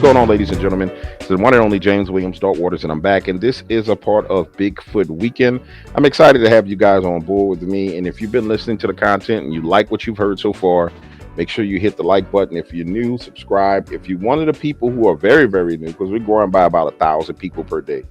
going on, ladies and gentlemen? It's the one and only James Williams Darkwaters, and I'm back. And this is a part of Bigfoot Weekend. I'm excited to have you guys on board with me. And if you've been listening to the content and you like what you've heard so far, make sure you hit the like button. If you're new, subscribe. If you're one of the people who are very, very new, because we're growing by about 1,000 people per day,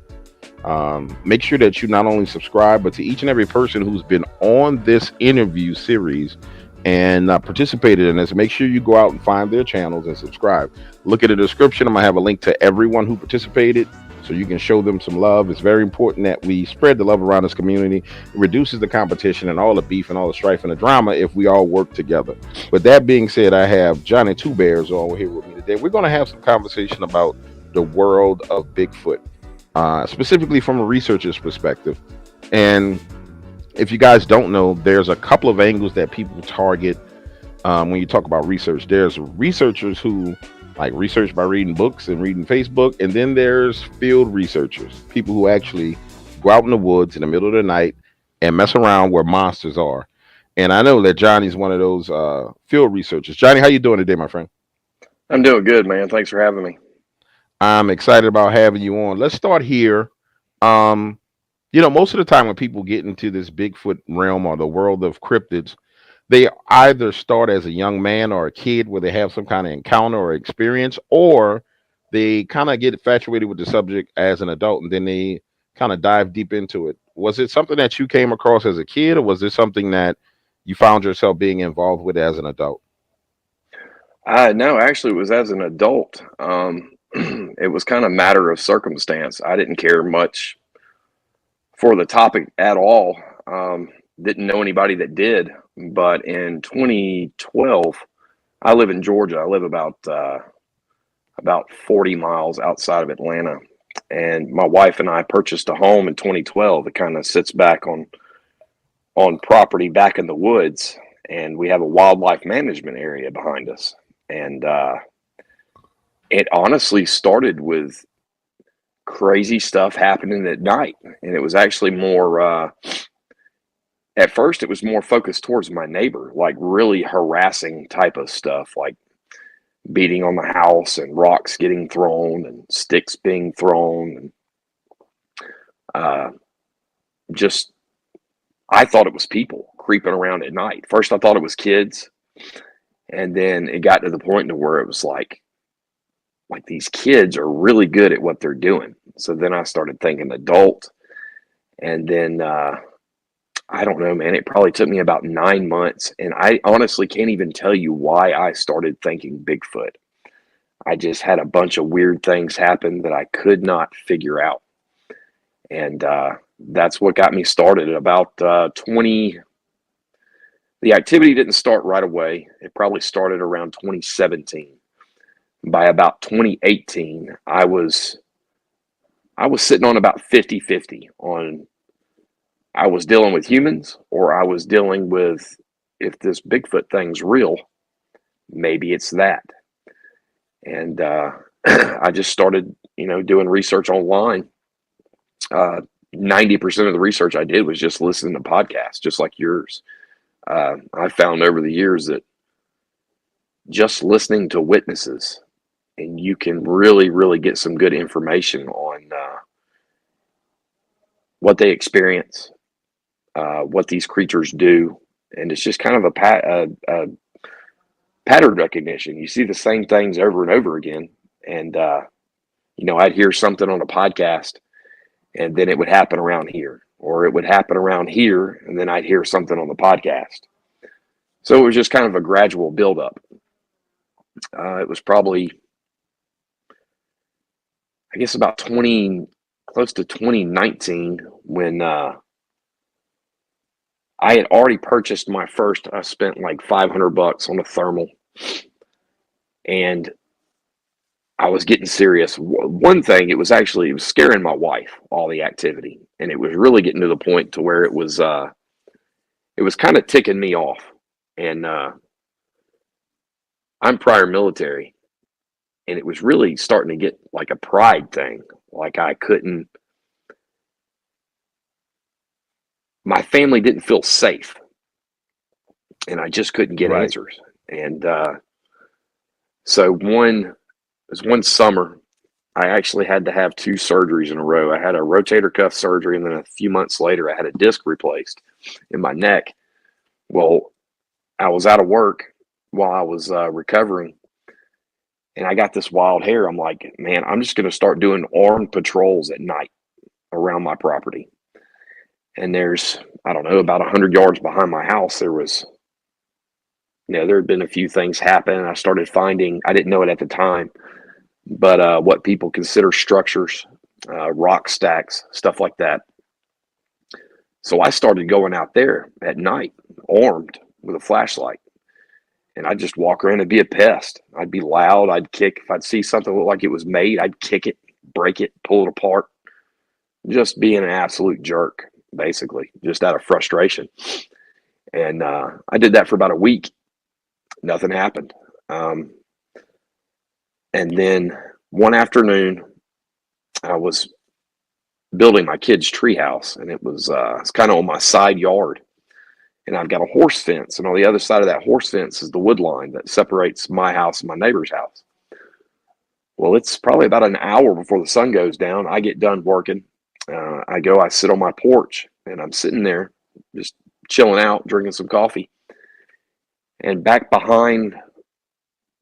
make sure that you not only subscribe, but to each and every person who's been on this interview series and participated in this, make sure you go out and find their channels and subscribe. Look at the description. I'm gonna have a link to everyone who participated so you can show them some love. It's very important that we spread the love around this community. It reduces the competition and all the beef and all the strife and the drama if we all work together. With that being said, I have Jonny Two Bears on here with me today. We're going to have some conversation about the world of Bigfoot, specifically from a researcher's perspective. And if you guys don't know, there's a couple of angles that people target when you talk about research. There's researchers who like research by reading books and reading Facebook, and then there's field researchers, people who actually go out in the woods in the middle of the night and mess around where monsters are. And I know that Johnny's one of those field researchers. Jonny, how you doing today, my friend? I'm doing good, man. Thanks for having me. I'm excited about having you on. Let's start here. Most of the time when people get into this Bigfoot realm or the world of cryptids, they either start as a young man or a kid where they have some kind of encounter or experience, or they kind of get infatuated with the subject as an adult and then they kind of dive deep into it. Was it something that you came across as a kid, or was this something that you found yourself being involved with as an adult? No, actually, it was as an adult. It was kind of matter of circumstance. I didn't care much for the topic at all. Didn't know anybody that did. But in 2012, I live in Georgia. I live about 40 miles outside of Atlanta, and my wife and I purchased a home in 2012. It kind of sits back on property back in the woods, and we have a wildlife management area behind us. And it honestly started with crazy stuff happening at night, and it was actually more. At first, it was more focused towards my neighbor, like really harassing type of stuff, like beating on the house and rocks getting thrown and sticks being thrown. And just, I thought it was people creeping around at night. First, I thought it was kids. And then it got to the point to where it was like these kids are really good at what they're doing. So then I started thinking adult. And then, I don't know, man. It probably took me about 9 months, and I honestly can't even tell you why I started thinking Bigfoot. I just had a bunch of weird things happen that I could not figure out, and that's what got me started. At about 20, the activity didn't start right away. It probably started around 2017. By about 2018, I was sitting on about 50-50 on. I was dealing with humans, or I was dealing with, if this Bigfoot thing's real, maybe it's that. And I just started, doing research online. 90% of the research I did was just listening to podcasts, just like yours. I found over the years that just listening to witnesses, and you can really, really get some good information on what they experience, what these creatures do, and it's just kind of a pattern recognition. You see the same things over and over again, and I'd hear something on a podcast, and then it would happen around here, or it would happen around here, and then I'd hear something on the podcast. So it was just kind of a gradual buildup. It was probably, I guess, about close to 2019 when I had already purchased my first. I spent like $500 on a thermal, and I was getting serious. One thing, it was scaring my wife, all the activity, and it was really getting to the point to where it was kind of ticking me off. And I'm prior military, and it was really starting to get like a pride thing. Like my family didn't feel safe, and I just couldn't get Right. answers. And so one was one summer. I actually had to have two surgeries in a row. I had a rotator cuff surgery, and then a few months later, I had a disc replaced in my neck. Well, I was out of work while I was recovering, and I got this wild hair. I'm like, man, I'm just going to start doing armed patrols at night around my property. And there's, I don't know, about 100 yards behind my house, there was, there had been a few things happen. I started finding, I didn't know it at the time, but what people consider structures, rock stacks, stuff like that. So I started going out there at night, armed with a flashlight. And I'd just walk around and be a pest. I'd be loud. I'd kick. If I'd see something look like it was made, I'd kick it, break it, pull it apart. Just being an absolute jerk, basically, just out of frustration. And I did that for about a week. Nothing happened. And then one afternoon, I was building my kid's treehouse, and it's kind of on my side yard. And I've got a horse fence, and on the other side of that horse fence is the wood line that separates my house and my neighbor's house. Well, it's probably about an hour before the sun goes down. I get done working. I sit on my porch, and I'm sitting there just chilling out, drinking some coffee. And back behind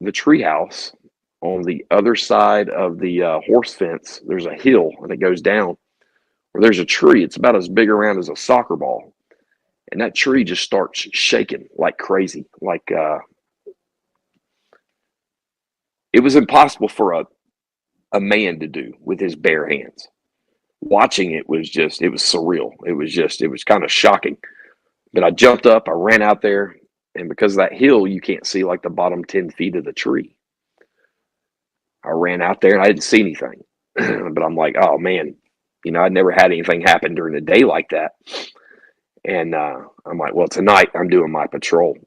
the treehouse, on the other side of the horse fence, there's a hill, and it goes down where there's a tree. It's about as big around as a soccer ball. And that tree just starts shaking like crazy. Like it was impossible for a man to do with his bare hands. Watching it was surreal. It was kind of shocking. But I jumped up, I ran out there, and because of that hill, you can't see like the bottom 10 feet of the tree. I ran out there and I didn't see anything. But I'm like, oh man, I'd never had anything happen during the day like that. And I'm like, well, tonight I'm doing my patrol.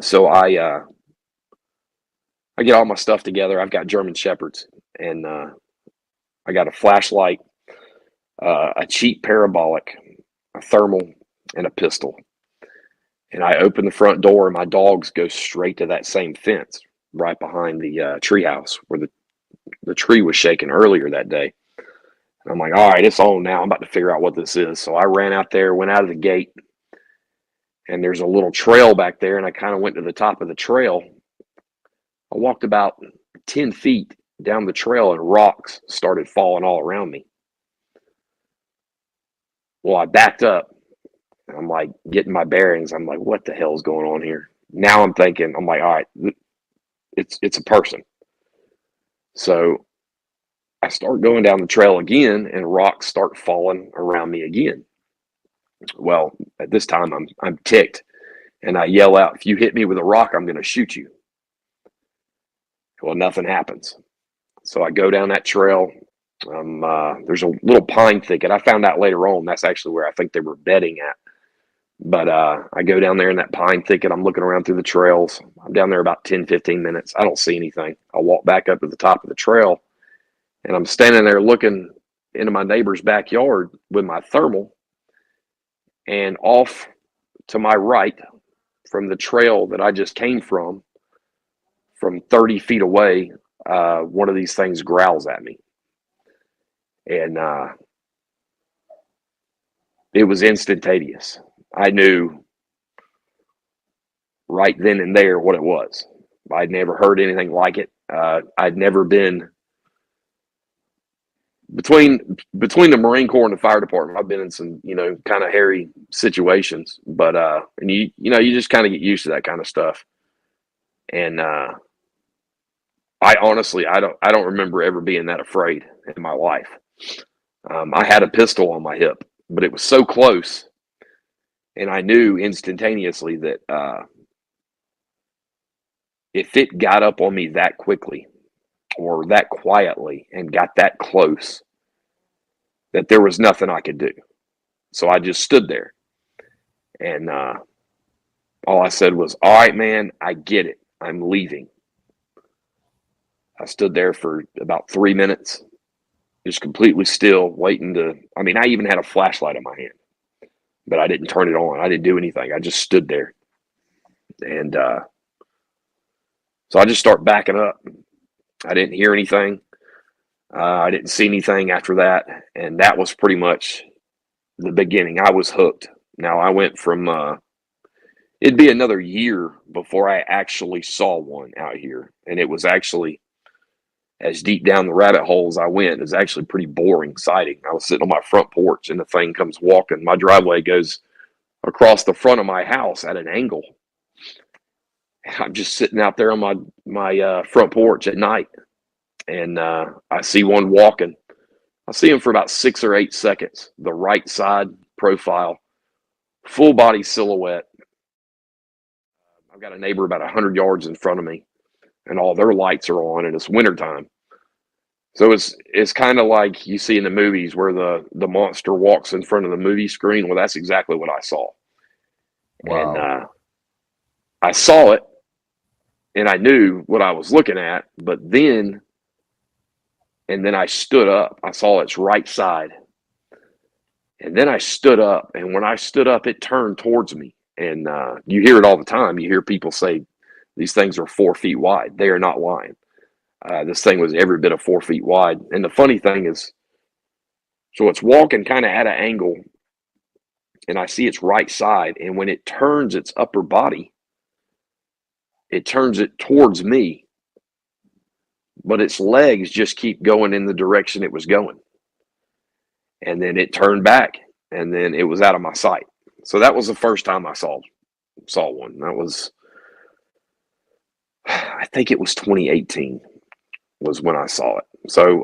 So I get all my stuff together. I've got German Shepherds, and I got a flashlight, a cheap parabolic, a thermal, and a pistol. And I open the front door, and my dogs go straight to that same fence right behind the treehouse where the tree was shaking earlier that day. And I'm like, all right, it's on now. I'm about to figure out what this is. So I ran out there, went out of the gate, and there's a little trail back there, and I kind of went to the top of the trail. I walked about 10 feet down the trail, and rocks started falling all around me. Well, I backed up, and I'm like getting my bearings. I'm like, what the hell is going on here? Now I'm thinking, I'm like, all right, it's a person. So I start going down the trail again, and rocks start falling around me again. Well, at this time, I'm ticked, and I yell out, if you hit me with a rock, I'm going to shoot you. Well, nothing happens. So I go down that trail. There's a little pine thicket. I found out later on that's actually where I think they were bedding at. But I go down there in that pine thicket. I'm looking around through the trails. I'm down there about 10, 15 minutes. I don't see anything. I walk back up to the top of the trail, and I'm standing there looking into my neighbor's backyard with my thermal. And off to my right from the trail that I just came from 30 feet away, one of these things growls at me. And it was instantaneous. I knew right then and there what it was. I'd never heard anything like it. I'd never been between the Marine Corps and the fire department. I've been in some, kind of hairy situations, but and you just kind of get used to that kind of stuff. And I honestly, I don't remember ever being that afraid in my life. I had a pistol on my hip, but it was so close, and I knew instantaneously that if it got up on me that quickly or that quietly and got that close, that there was nothing I could do. So I just stood there, and all I said was, all right, man, I get it. I'm leaving. I stood there for about 3 minutes, just completely still, waiting I even had a flashlight in my hand, but I didn't turn it on. I didn't do anything. I just stood there. And so I just start backing up. I didn't hear anything. I didn't see anything after that, and that was pretty much the beginning. I was hooked. Now I went from it'd be another year before I actually saw one out here, and it was actually as deep down the rabbit hole as I went. It was actually pretty boring sighting. I was sitting on my front porch, and the thing comes walking. My driveway goes across the front of my house at an angle. I'm just sitting out there on my front porch at night, and I see one walking. I see him for about 6 or 8 seconds. The right side profile, full body silhouette. I've got a neighbor about 100 yards in front of me, and all their lights are on, and it's wintertime. So it's kind of like you see in the movies where the monster walks in front of the movie screen. Well, that's exactly what I saw. And Wow. I saw it, and I knew what I was looking at, but then I stood up. I saw its right side. And then I stood up, and when I stood up, it turned towards me. And you hear it all the time. You hear people say these things are 4 feet wide. They are not lying. This thing was every bit of 4 feet wide. And the funny thing is, so it's walking kind of at an angle, and I see its right side. And when it turns its upper body, it turns it towards me, but its legs just keep going in the direction it was going. And then it turned back, and then it was out of my sight. So that was the first time I saw one. That was, I think it was 2018 was when I saw it. So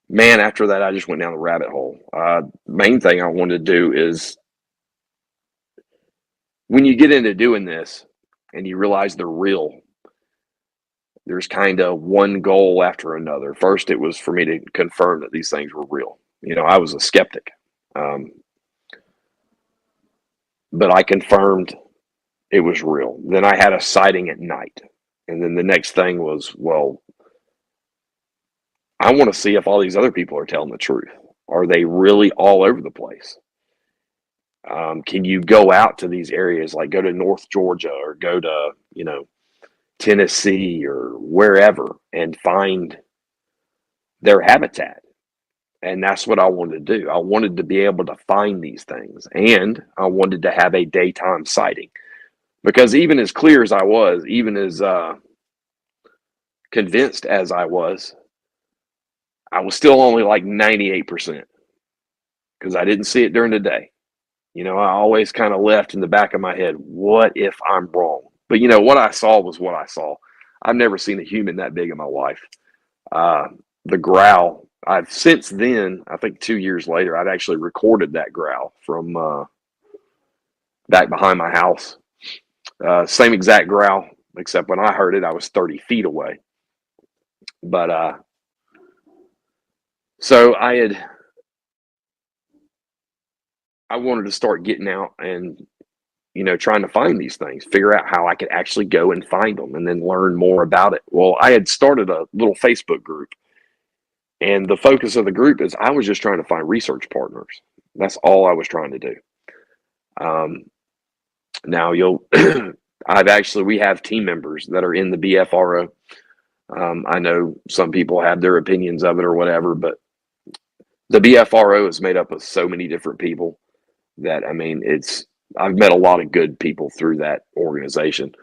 man, after that, I just went down the rabbit hole. Main thing I wanted to do is when you get into doing this and you realize they're real, there's kind of one goal after another. First, it was for me to confirm that these things were real. I was a skeptic, but I confirmed it was real. Then I had a sighting at night. And then the next thing was, well, I want to see if all these other people are telling the truth. Are they really all over the place? Can you go out to these areas, like go to North Georgia or go to, Tennessee or wherever and find their habitat? And that's what I wanted to do. I wanted to be able to find these things, and I wanted to have a daytime sighting, because even as clear as I was, even as convinced as I was still only like 98% because I didn't see it during the day. I always kind of left in the back of my head, what if I'm wrong? But what I saw was what I saw. I've never seen a human that big in my life. The growl, I've since then, I think 2 years later, I've actually recorded that growl from back behind my house. Same exact growl, except when I heard it, I was 30 feet away. But so I wanted to start getting out and, trying to find these things, figure out how I could actually go and find them and then learn more about it. Well, I had started a little Facebook group, and the focus of the group is I was just trying to find research partners. That's all I was trying to do. Now we have team members that are in the BFRO. I know some people have their opinions of it or whatever, but the BFRO is made up of so many different people that, I've met a lot of good people through that organization.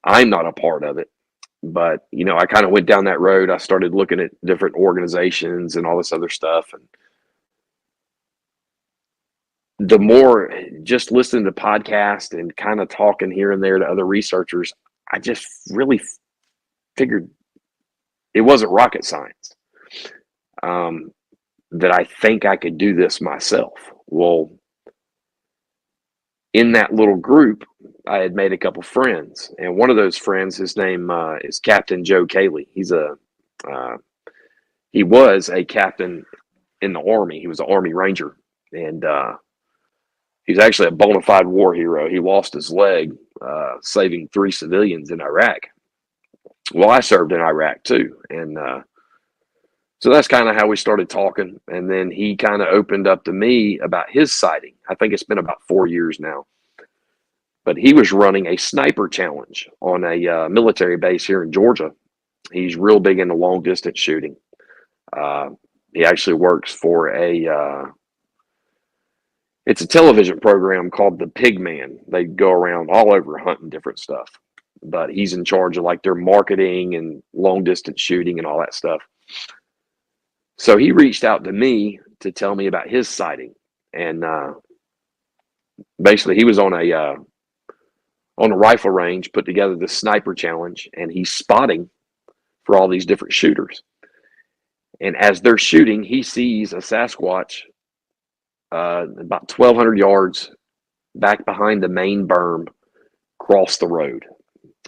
I'm not a part of it, but, I kind of went down that road. I started looking at different organizations and all this other stuff. And the more just listening to podcasts and kind of talking here and there to other researchers, I just really figured it wasn't rocket science. That I think I could do this myself. Well, in that little group, I had made a couple friends, and one of those friends, his name is Captain Joe Cayley. He was a captain in the Army. He was an Army Ranger, and he's actually a bona fide war hero. He lost his leg saving 3 civilians in Iraq. Well, I served in Iraq too, and so that's kind of how we started talking. And then he kind of opened up to me about his sighting. I think it's been about 4 years now. But he was running a sniper challenge on a military base here in Georgia. He's real big into long distance shooting. He actually works for it's a television program called The Pigman. They go around all over hunting different stuff, but he's in charge of like their marketing and long distance shooting and all that stuff. So he reached out to me to tell me about his sighting, and basically he was on a rifle range, put together this sniper challenge, and he's spotting for all these different shooters. And as they're shooting, he sees a Sasquatch about 1,200 yards back behind the main berm cross the road.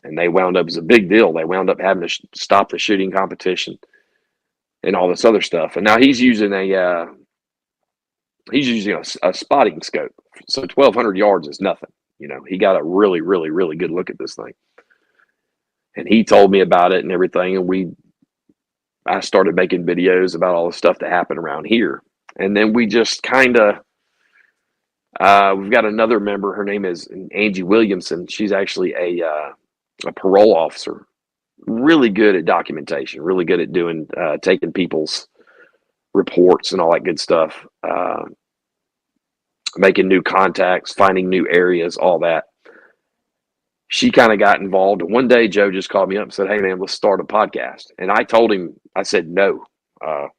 And they wound up, it was a big deal. They wound up having to stop the shooting competition and all this other stuff. And now he's using a spotting scope. So 1,200 yards is nothing. You know, he got a really, really, really good look at this thing. And he told me about it and everything. And I started making videos about all the stuff that happened around here. And then we just kind of, we've got another member. Her name is Angie Williamson. She's actually a parole officer. Really good at documentation. Really good at doing, taking people's reports and all that good stuff. Making new contacts, finding new areas, all that. She kind of got involved. And one day, Joe just called me up and said, "Hey, man, let's start a podcast." And I told him, I said, "No, I'm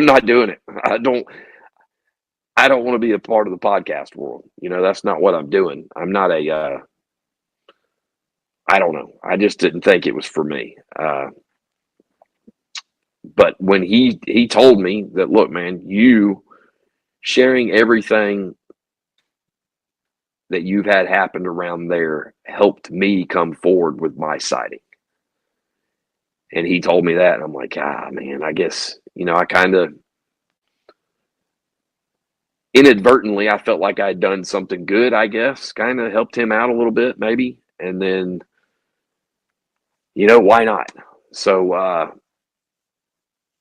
not doing it. I don't want to be a part of the podcast world. You know, that's not what I'm doing. I'm not I don't know. I just didn't think it was for me." But when he told me that, "Look, man, you sharing everything that you've had happened around there helped me come forward with my sighting." And he told me that, and I'm like, man, I guess, you know, I kind of inadvertently, I felt like I'd done something good, I guess, kind of helped him out a little bit, maybe. And then, you know, why not? So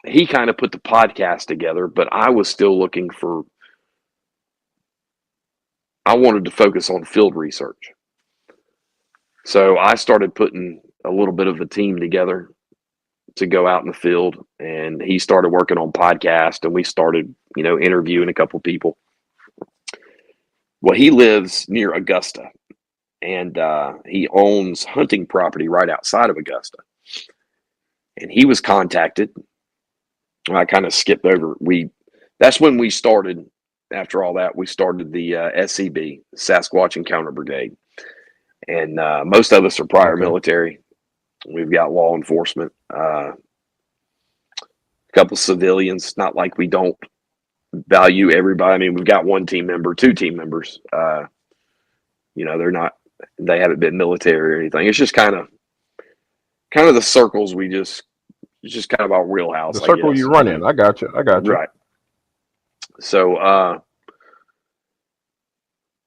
he kind of put the podcast together, but I was still looking for, I wanted to focus on field research. So I started putting a little bit of a team together to go out in the field, and he started working on podcast, and we started, you know, interviewing a couple people. Well, he lives near Augusta, and he owns hunting property right outside of Augusta. And he was contacted. I kind of skipped over. That's when we started. After all that, we started the SCB, Sasquatch Encounter Brigade. And most of us are prior military. We've got law enforcement, a couple civilians. Not like we don't value everybody. I mean, we've got one team member, two team members. You know, they haven't been military or anything. It's just kind of the circles it's just kind of our wheelhouse. The circle you run in. I got you. Right. So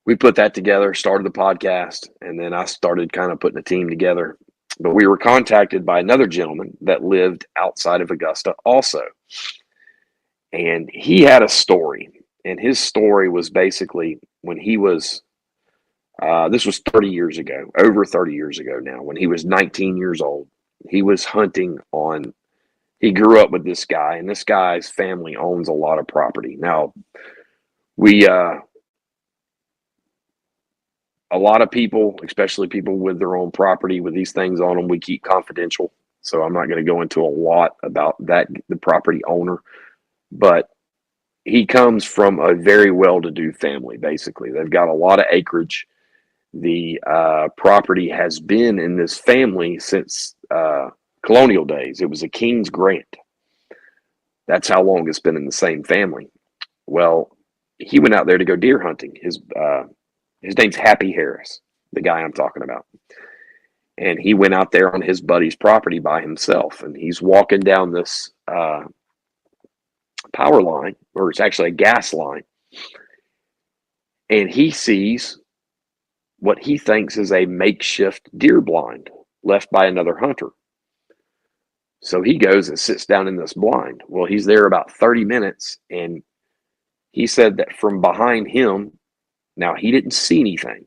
we put that together, started the podcast, and then I started kind of putting a team together. But we were contacted by another gentleman that lived outside of Augusta also. And he had a story. And his story was basically when he was, this was 30 years ago, over 30 years ago now, when he was 19 years old. He was hunting he grew up with this guy, and this guy's family owns a lot of property. Now, a lot of people, especially people with their own property with these things on them, we keep confidential. So I'm not going to go into a lot about that, the property owner, but he comes from a very well-to-do family, basically. They've got a lot of acreage. The property has been in this family since colonial days. It was a king's grant. That's how long it's been in the same family. Well, he went out there to go deer hunting. His name's Happy Harris, the guy I'm talking about. And he went out there on his buddy's property by himself. And he's walking down this power line, or it's actually a gas line. And he sees what he thinks is a makeshift deer blind left by another hunter. So he goes and sits down in this blind. Well, he's there about 30 minutes. And he said that from behind him, now he didn't see anything,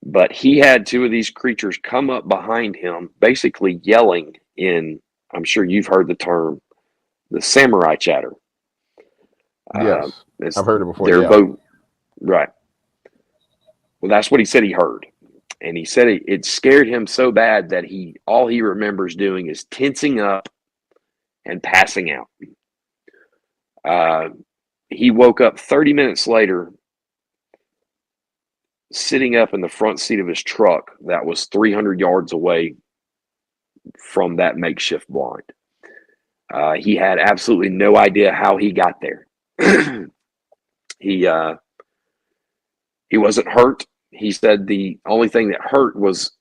But he had two of these creatures come up behind him, basically yelling in, I'm sure you've heard the term, the samurai chatter. Yes, It's, I've heard it before. they're Yeah. both, right. Well, that's what he said he heard. And he said it scared him so bad that all he remembers doing is tensing up and passing out. Uh, he woke up 30 minutes later, sitting up in the front seat of his truck that was 300 yards away from that makeshift blind. He had absolutely no idea how he got there. he he wasn't hurt. He said the only thing that hurt was,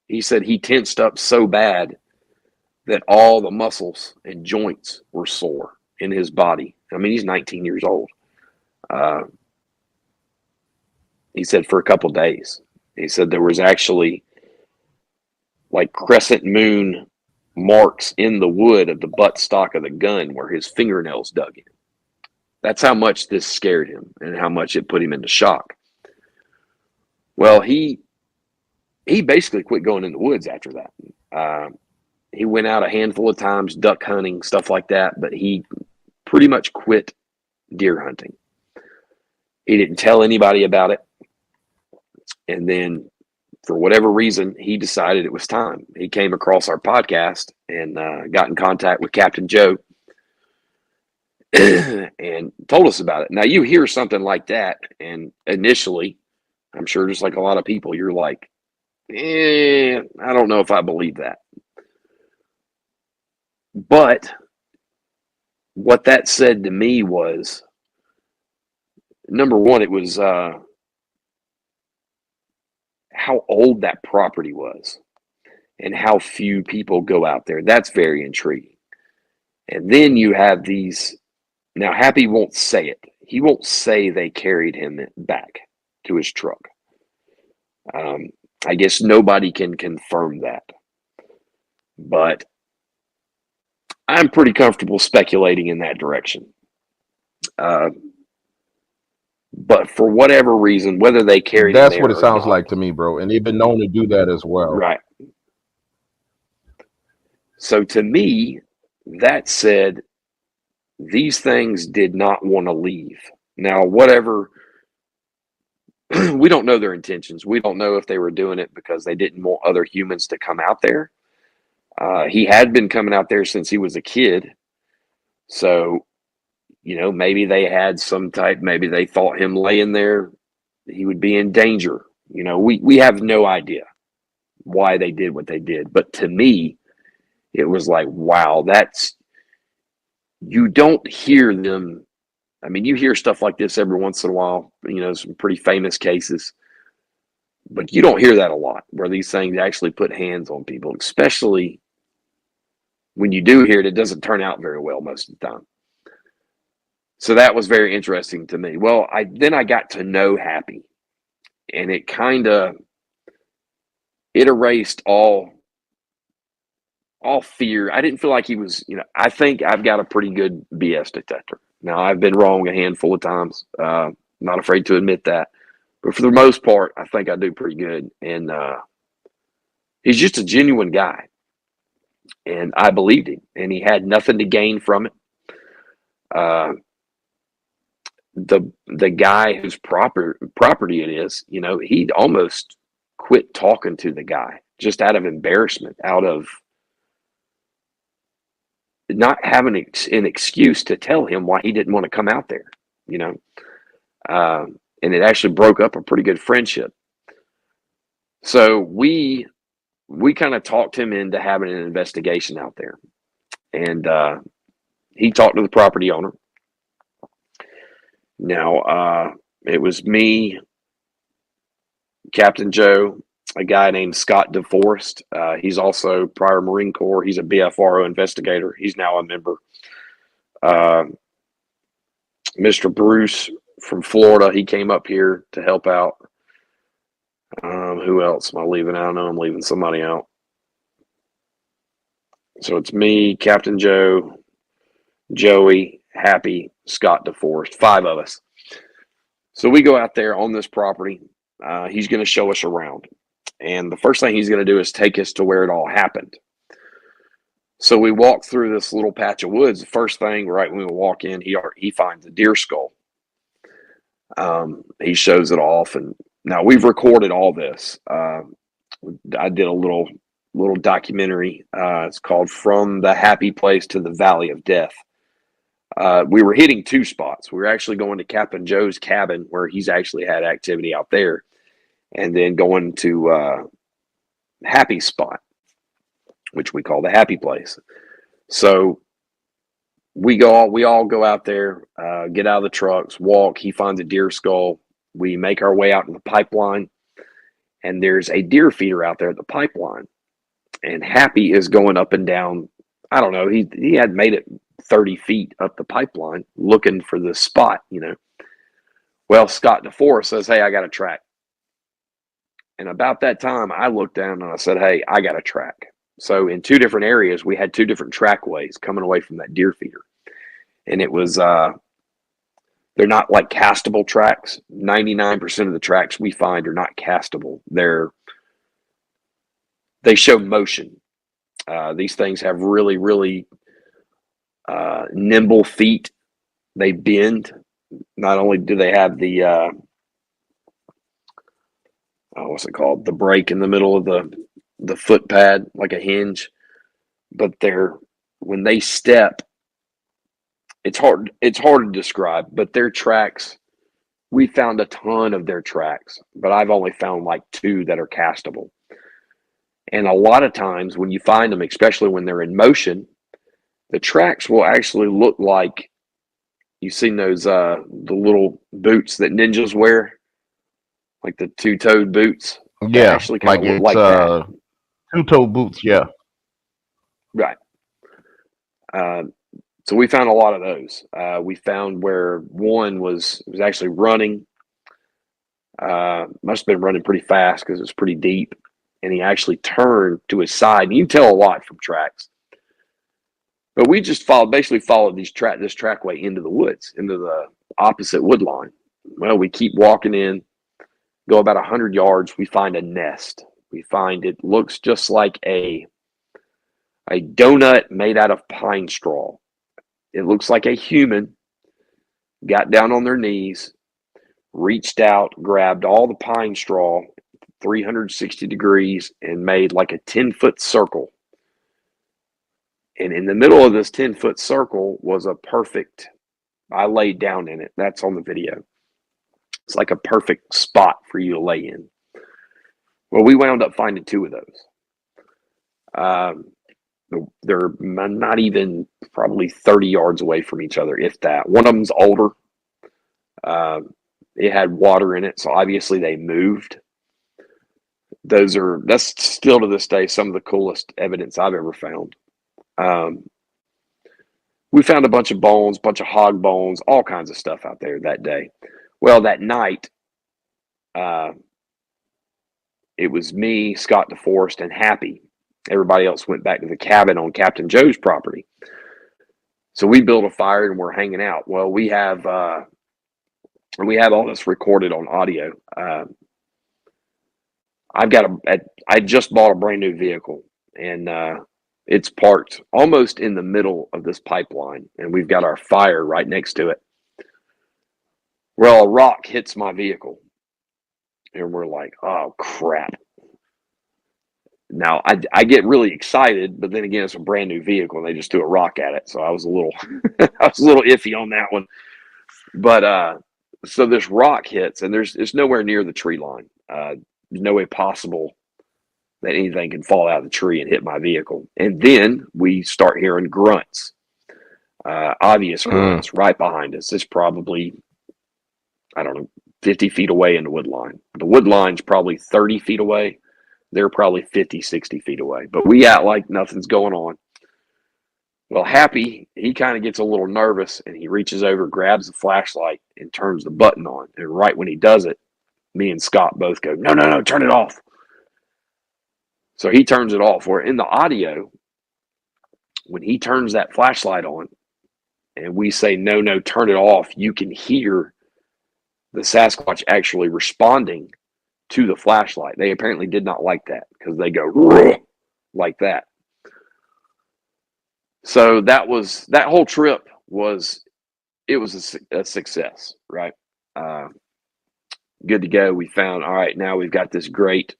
he said he tensed up so bad that all the muscles and joints were sore in his body. I mean, he's 19 years old. He said for a couple of days. He said there was actually like crescent moon marks in the wood of the buttstock of the gun where his fingernails dug in. That's how much this scared him and how much it put him into shock. Well, he basically quit going in the woods after that. He went out a handful of times, duck hunting, stuff like that, but he pretty much quit deer hunting. He didn't tell anybody about it. And then for whatever reason, he decided it was time. He came across our podcast and got in contact with Captain Joe and told us about it. Now, you hear something like that, and initially, I'm sure just like a lot of people, you're like, I don't know if I believe that. But what that said to me was, number one, it was how old that property was and how few people go out there. That's very intriguing. And then you have these. Now, Happy won't say it. He won't say they carried him back to his truck. I guess nobody can confirm that. But I'm pretty comfortable speculating in that direction. But for whatever reason, whether they carried him That's what there it or sounds not, like to me, bro. And they've been known to do that as well. right. So to me, that said, these things did not want to leave. Now, whatever, we don't know their intentions. We don't know if they were doing it because they didn't want other humans to come out there. He had been coming out there since he was a kid. So, maybe they had some type, maybe they thought him laying there, he would be in danger. We have no idea why they did what they did. But to me, it was like, wow, you don't hear them. I mean, you hear stuff like this every once in a while, some pretty famous cases, but you don't hear that a lot where these things actually put hands on people, especially when you do hear it, it doesn't turn out very well most of the time. So that was very interesting to me. Well, then I got to know Happy, and it erased all fear. I didn't feel like he was, I think I've got a pretty good BS detector. Now, I've been wrong a handful of times. Not afraid to admit that. But for the most part, I think I do pretty good. And he's just a genuine guy. And I believed him. And he had nothing to gain from it. The guy whose property it is, he'd almost quit talking to the guy just out of embarrassment, out of not having an excuse to tell him why he didn't want to come out there, and it actually broke up a pretty good friendship. So we kind of talked him into having an investigation out there, and he talked to the property owner. Now, it was me, Captain Joe, a guy named Scott DeForest. He's also prior Marine Corps. He's a BFRO investigator. He's now a member. Mr. Bruce from Florida, he came up here to help out. Who else am I leaving? I don't know. I'm leaving somebody out. So it's me, Captain Joe, Joey, Happy, Scott DeForest, 5 of us. So we go out there on this property. he's going to show us around. And the first thing he's going to do is take us to where it all happened. So we walk through this little patch of woods. The first thing, right when we walk in, he finds a deer skull. He shows it off, and now we've recorded all this. I did a little documentary. It's called "From the Happy Place to the Valley of Death." We were hitting two spots. We were actually going to Captain Joe's cabin, where he's actually had activity out there, and then going to Happy Spot, which we call the Happy Place. So we all go out there, get out of the trucks, walk. He finds a deer skull. We make our way out in the pipeline, and there's a deer feeder out there at the pipeline. And Happy is going up and down. I don't know. He had made it 30 feet up the pipeline looking for this spot, Well, Scott DeForest says, "Hey, I got a track." And about that time, I looked down and I said, "Hey, I got a track." So in two different areas, we had two different trackways coming away from that deer feeder. And it was, they're not like castable tracks. 99% of the tracks we find are not castable. They show motion. These things have really, really nimble feet. They bend. Not only do they have the, what's it called? The break in the middle of the foot pad, like a hinge. But when they step, it's hard to describe, but their tracks, we found a ton of their tracks, but I've only found like 2 that are castable. And a lot of times when you find them, especially when they're in motion, the tracks will actually look like, you've seen those, the little boots that ninjas wear, like the 2-toed boots. They Yeah, actually kind like of look it's like that. two-toe boots. Yeah. Right. So we found a lot of those. We found where one was actually running. Must have been running pretty fast because it was pretty deep. And he actually turned to his side. And you can tell a lot from tracks. But we just basically followed this trackway into the woods, into the opposite wood line. Well, we keep walking in, go about 100 yards. We find a nest. It looks just like a donut made out of pine straw. It looks like a human got down on their knees, reached out, grabbed all the pine straw, 360 degrees, and made like a 10-foot circle. And in the middle of this 10-foot circle was I laid down in it. That's on the video. It's like a perfect spot for you to lay in. Well, we wound up finding 2 of those. They're not even probably 30 yards away from each other, if that. One of them's older. It had water in it, so obviously they moved. That's still to this day some of the coolest evidence I've ever found. We found a bunch of bones, bunch of hog bones, all kinds of stuff out there that day. Well, that night, it was me, Scott DeForest, and Happy. Everybody else went back to the cabin on Captain Joe's property. So we built a fire and we're hanging out. Well, we have all this recorded on audio. I just bought a brand new vehicle, and it's parked almost in the middle of this pipeline, and we've got our fire right next to it. Well, a rock hits my vehicle, and we're like, "Oh crap!" Now I get really excited, but then again, it's a brand new vehicle, and they just threw a rock at it, so I was a little iffy on that one. But so this rock hits, and it's nowhere near the tree line. There's no way possible that anything can fall out of the tree and hit my vehicle. And then we start hearing grunts, obvious grunts right behind us. It's probably, I don't know, 50 feet away in the wood line. The wood line's probably 30 feet away. They're probably 50, 60 feet away. But we act like nothing's going on. Well, Happy, he kind of gets a little nervous, and he reaches over, grabs the flashlight, and turns the button on. And right when he does it, me and Scott both go, no, turn it off. So he turns it off. Where in the audio, when he turns that flashlight on and we say, no, turn it off, you can hear the Sasquatch actually responding to the flashlight. They apparently did not like that because they go like that. So that whole trip was a success, right? Good to go. We found, all right, now we've got this great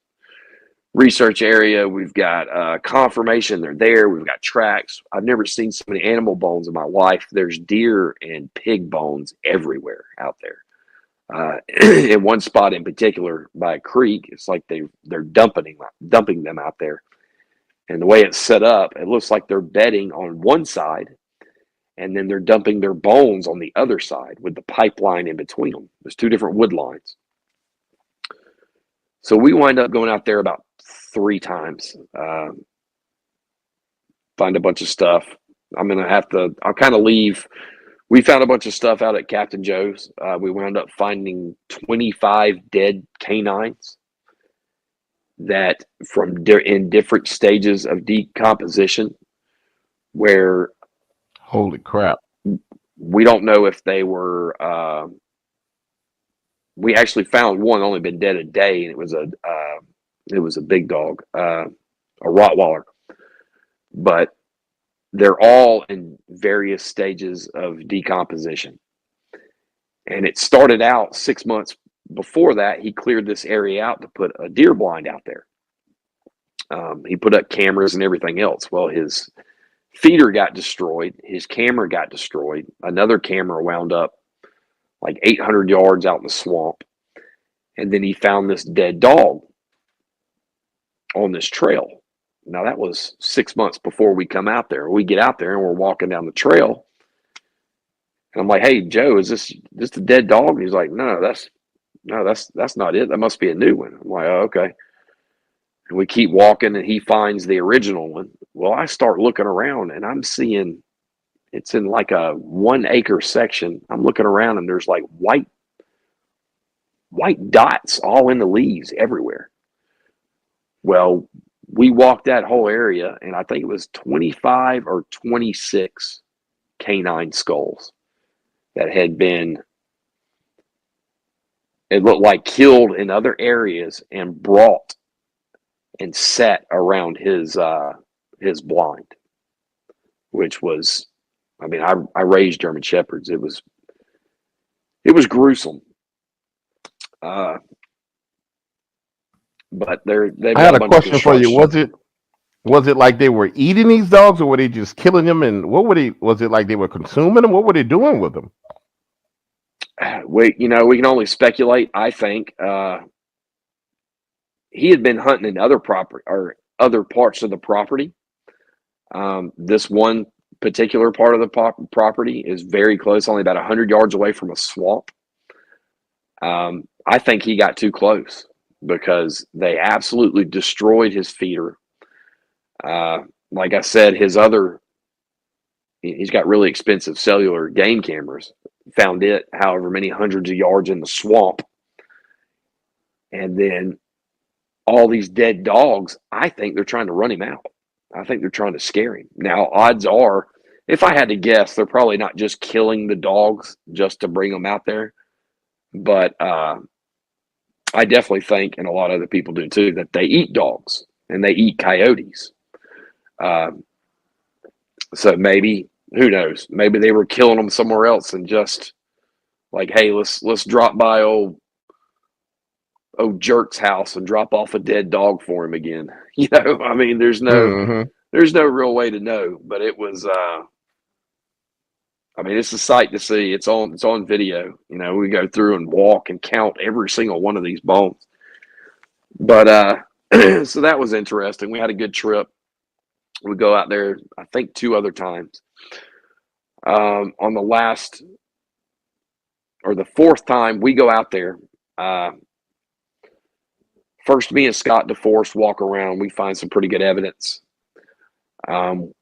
research area. We've got confirmation they're there. We've got tracks. I've never seen so many animal bones in my life. There's deer and pig bones everywhere out there. In one spot in particular by a creek, it's like they're dumping them out there. And the way it's set up, it looks like they're bedding on one side, and then they're dumping their bones on the other side with the pipeline in between them. There's two different wood lines. So we wind up going out there about 3 times, find a bunch of stuff. I'll kind of leave. We found a bunch of stuff out at Captain Joe's. We wound up finding 25 dead canines that in different stages of decomposition, where Holy crap. we don't know if they were. We actually found one only been dead a day, and it was a big dog, a Rottweiler, but they're all in various stages of decomposition. And it started out 6 months before that. He cleared this area out to put a deer blind out there. He put up cameras and everything else. Well, his feeder got destroyed. His camera got destroyed. Another camera wound up like 800 yards out in the swamp. And then he found this dead dog on this trail. Now, that was 6 months before we come out there. We get out there and we're walking down the trail. And I'm like, hey, Joe, is this the dead dog? And he's like, no, that's not it. That must be a new one. I'm like, oh, okay. And we keep walking, and he finds the original one. Well, I start looking around, and I'm seeing it's in like a 1 acre section. I'm looking around, and there's like white dots all in the leaves everywhere. Well, we walked that whole area, and I think it was 25 or 26 canine skulls that had been, it looked like, killed in other areas and brought and set around his blind, which was, I mean, I raised German Shepherds. It was gruesome. But they've I got had a a bunch of question for you. construction. Was it like they were eating these dogs, or were they just killing them? And was it like they were consuming them? What were they doing with them? We can only speculate. I think he had been hunting in other property or other parts of the property. This one particular part of the property is very close, only about 100 yards away from a swamp. I think he got too close because they absolutely destroyed his feeder. Like I said, he's got really expensive cellular game cameras. Found it however many hundreds of yards in the swamp. And then all these dead dogs, I think they're trying to run him out. I think they're trying to scare him. Now, odds are, if I had to guess, they're probably not just killing the dogs just to bring them out there. But I definitely think, and a lot of other people do too, that they eat dogs and they eat coyotes. So maybe, who knows? Maybe they were killing them somewhere else and just like, hey, let's drop by old Jerk's house and drop off a dead dog for him again. I mean, there's no real way to know, but it was. I mean, it's a sight to see. It's on video. We go through and walk and count every single one of these bones. But so that was interesting. We had a good trip. We go out there, I think, 2 other times. On the last or the 4th time we go out there, first me and Scott DeForce walk around. We find some pretty good evidence.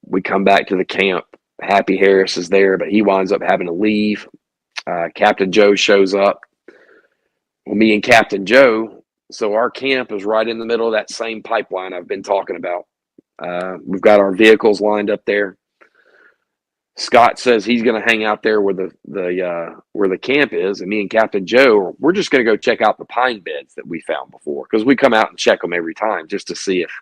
We come back to the camp. Happy Harris is there, but he winds up having to leave. Captain Joe shows up. Well, me and Captain Joe, so our camp is right in the middle of that same pipeline I've been talking about. We've got our vehicles lined up there. Scott says he's going to hang out there where the camp is, and me and Captain Joe, we're just going to go check out the pine beds that we found before, because we come out and check them every time just to see if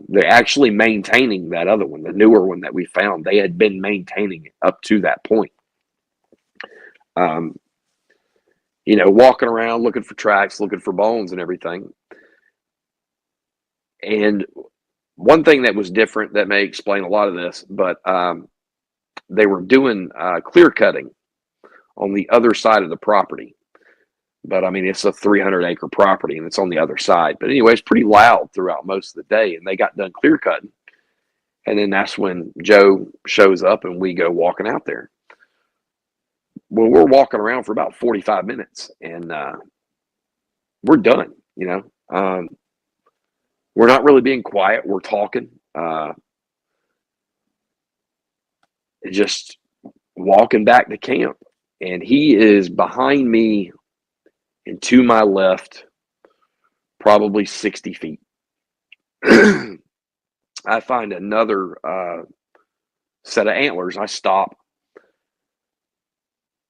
they're actually maintaining that other one, the newer one that we found. They had been maintaining it up to that point. Walking around looking for tracks, looking for bones and everything. And one thing that was different that may explain a lot of this, but they were doing clear cutting on the other side of the property. But I mean, it's a 300-acre property and it's on the other side. But anyway, it's pretty loud throughout most of the day. And they got done clear cutting. And then that's when Joe shows up and we go walking out there. Well, we're walking around for about 45 minutes and we're done, we're not really being quiet. We're talking. Just walking back to camp. And he is behind me and to my left, probably 60 feet. I find another set of antlers. I stop.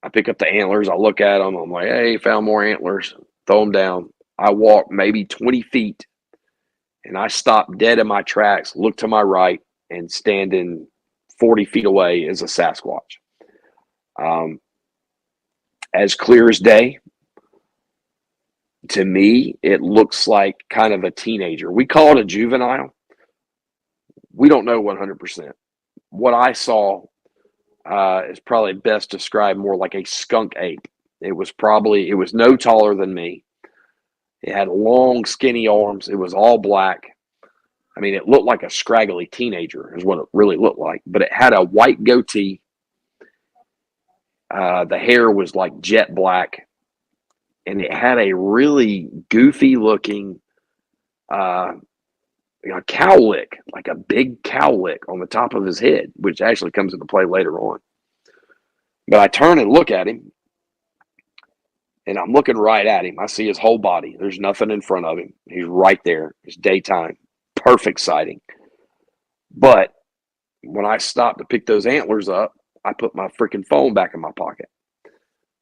I pick up the antlers. I look at them. I'm like, hey, found more antlers. Throw them down. I walk maybe 20 feet, and I stop dead in my tracks, look to my right, and standing 40 feet away is a Sasquatch. As clear as day. To me, it looks like kind of a teenager. We call it a juvenile. We don't know 100%. What I saw is probably best described more like a skunk ape. It was no taller than me. It had long, skinny arms. It was all black. I mean, it looked like a scraggly teenager is what it really looked like. But it had a white goatee. The hair was like jet black. And it had a really goofy looking cowlick, like a big cowlick on the top of his head, which actually comes into play later on. But I turn and look at him, and I'm looking right at him. I see his whole body. There's nothing in front of him. He's right there. It's daytime. Perfect sighting. But when I stopped to pick those antlers up, I put my freaking phone back in my pocket.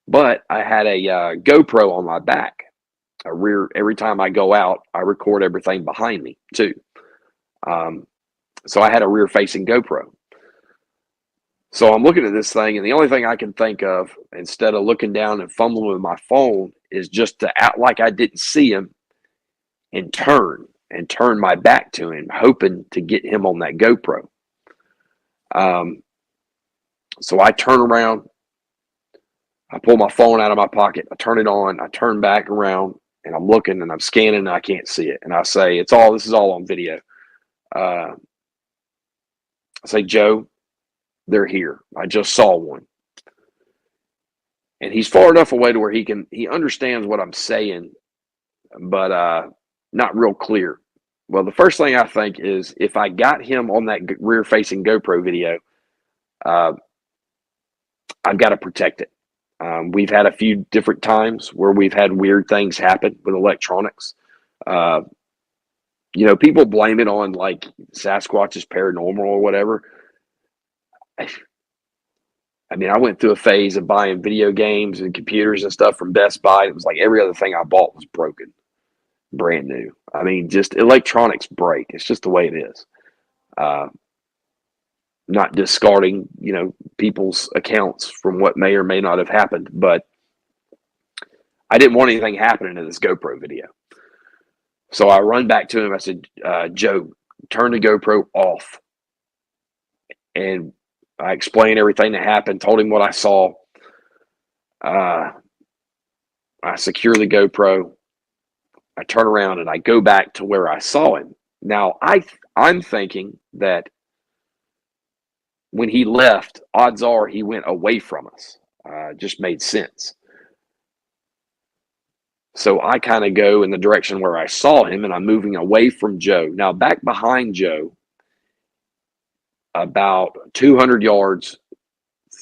But I had a GoPro on my back. Every time I go out, I record everything behind me too. So I had a rear-facing GoPro. So I'm looking at this thing, and the only thing I can think of, instead of looking down and fumbling with my phone, is just to act like I didn't see him and turn my back to him, hoping to get him on that GoPro. So I turn around. I pull my phone out of my pocket. I turn it on. I turn back around, and I'm looking, and I'm scanning, and I can't see it. And I say, this is all on video. I say, Joe, they're here. I just saw one. And he's far enough away to where he understands what I'm saying, but not real clear. Well, the first thing I think is if I got him on that rear-facing GoPro video, I've got to protect it. We've had a few different times where we've had weird things happen with electronics. People blame it on like Sasquatch is paranormal or whatever. I mean, I went through a phase of buying video games and computers and stuff from Best Buy. It was like every other thing I bought was broken, brand new. I mean, just electronics break. It's just the way it is. Not discarding, people's accounts from what may or may not have happened, but I didn't want anything happening in this GoPro video. So I run back to him. I said, Joe, turn the GoPro off. And I explained everything that happened, told him what I saw. I secure the GoPro. I turn around and I go back to where I saw him. Now, I'm thinking that when he left, odds are he went away from us. Just made sense. So I kind of go in the direction where I saw him, and I'm moving away from Joe. Now, back behind Joe, about 200 yards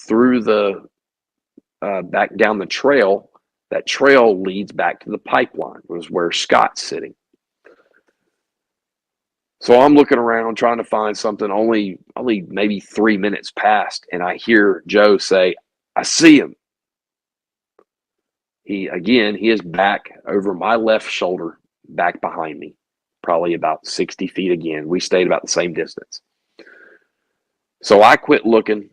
through the back down the trail, that trail leads back to the pipeline, was where Scott's sitting. So I'm looking around trying to find something. Only maybe 3 minutes passed, and I hear Joe say, "I see him." He is back over my left shoulder, back behind me, probably about 60 feet again. We stayed about the same distance. So I quit looking.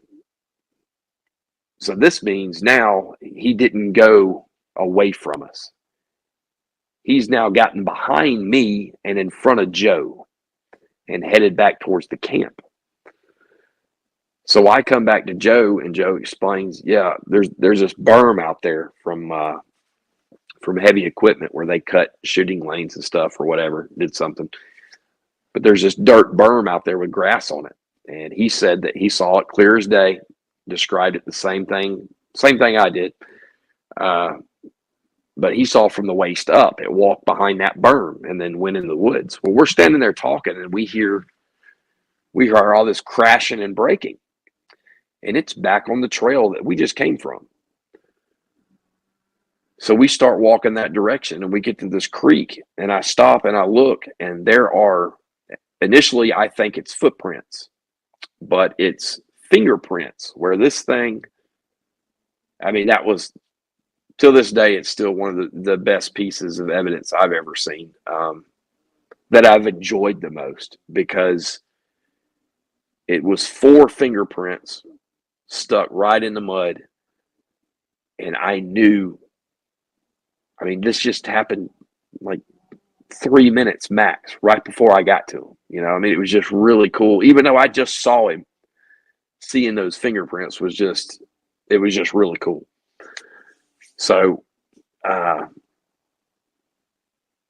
So this means now he didn't go away from us. He's now gotten behind me and in front of Joe and headed back towards the camp. So I come back to Joe, and Joe explains, "Yeah, there's this berm out there from heavy equipment where they cut shooting lanes and stuff or whatever, did something. But there's this dirt berm out there with grass on it." And he said that he saw it clear as day, described it the same thing I did. But he saw from the waist up. It walked behind that berm and then went in the woods. Well, we're standing there talking, and we hear all this crashing and breaking. And it's back on the trail that we just came from. So we start walking that direction, and we get to this creek, and I stop and I look, and there are, initially I think it's footprints, but it's fingerprints where this thing, I mean, that was, till this day, it's still one of the best pieces of evidence I've ever seen, that I've enjoyed the most, because it was 4 fingerprints stuck right in the mud. And I knew, I mean, this just happened like 3 minutes max right before I got to him. You know, I mean, it was just really cool. Even though I just saw him, seeing those fingerprints was just really cool. So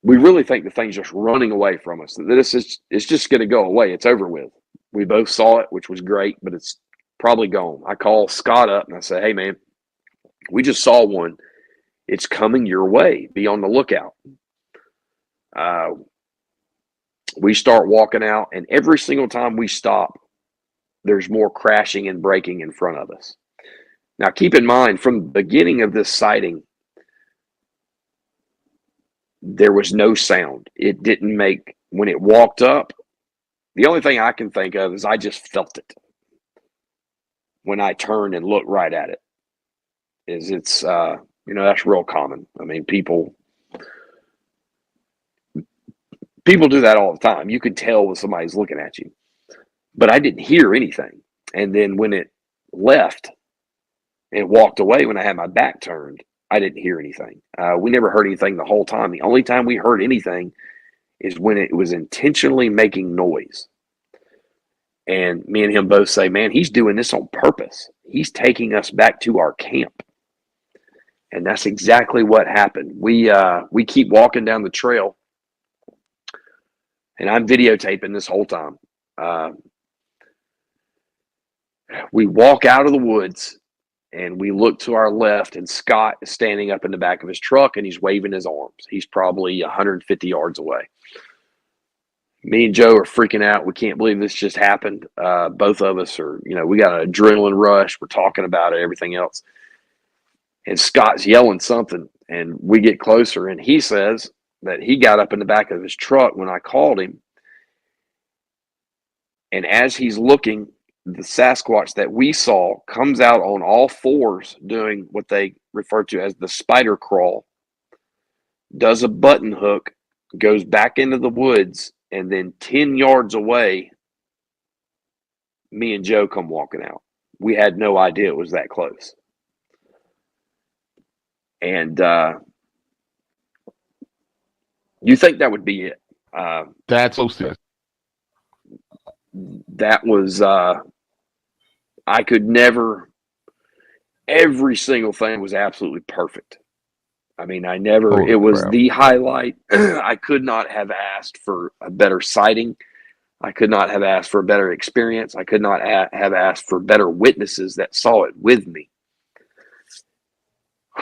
we really think the thing's just running away from us. That it's just going to go away. It's over with. We both saw it, which was great, but it's probably gone. I call Scott up and I say, "Hey, man, we just saw one. It's coming your way. Be on the lookout." We start walking out, and every single time we stop, there's more crashing and breaking in front of us. Now, keep in mind, from the beginning of this sighting, there was no sound. It didn't make, when it walked up, the only thing I can think of is I just felt it when I turned and looked right at it. It's that's real common. I mean, people do that all the time. You can tell when somebody's looking at you. But I didn't hear anything. And then when it left and walked away, when I had my back turned, I didn't hear anything. We never heard anything the whole time. The only time we heard anything is when it was intentionally making noise. And me and him both say, "Man, he's doing this on purpose. He's taking us back to our camp." And that's exactly what happened. We keep walking down the trail, and I'm videotaping this whole time. We walk out of the woods, and we look to our left, and Scott is standing up in the back of his truck, and he's waving his arms. He's probably 150 yards away. Me and Joe are freaking out. We can't believe this just happened. Both of us are, we got an adrenaline rush. We're talking about it, everything else. And Scott's yelling something, and we get closer, and he says that he got up in the back of his truck when I called him. And as he's looking, the Sasquatch that we saw comes out on all fours, doing what they refer to as the spider crawl, does a button hook, goes back into the woods, and then 10 yards away, me and Joe come walking out. We had no idea it was that close. And you think that would be it? That's so serious. That was, I could never, every single thing was absolutely perfect. I mean, it was the highlight. I could not have asked for a better sighting. I could not have asked for a better experience. I could not have asked for better witnesses that saw it with me.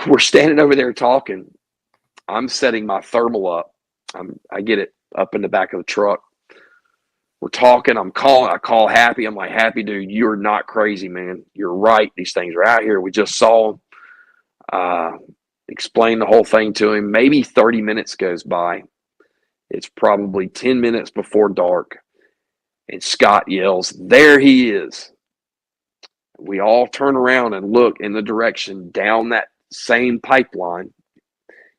We're standing over there talking. I'm setting my thermal up. I get it up in the back of the truck. We're talking. I call Happy. I'm like, "Happy, dude, you're not crazy, man. You're right. These things are out here. We just saw them." Explain the whole thing to him. Maybe 30 minutes goes by. It's probably 10 minutes before dark. And Scott yells, "There he is." We all turn around and look in the direction down that same pipeline,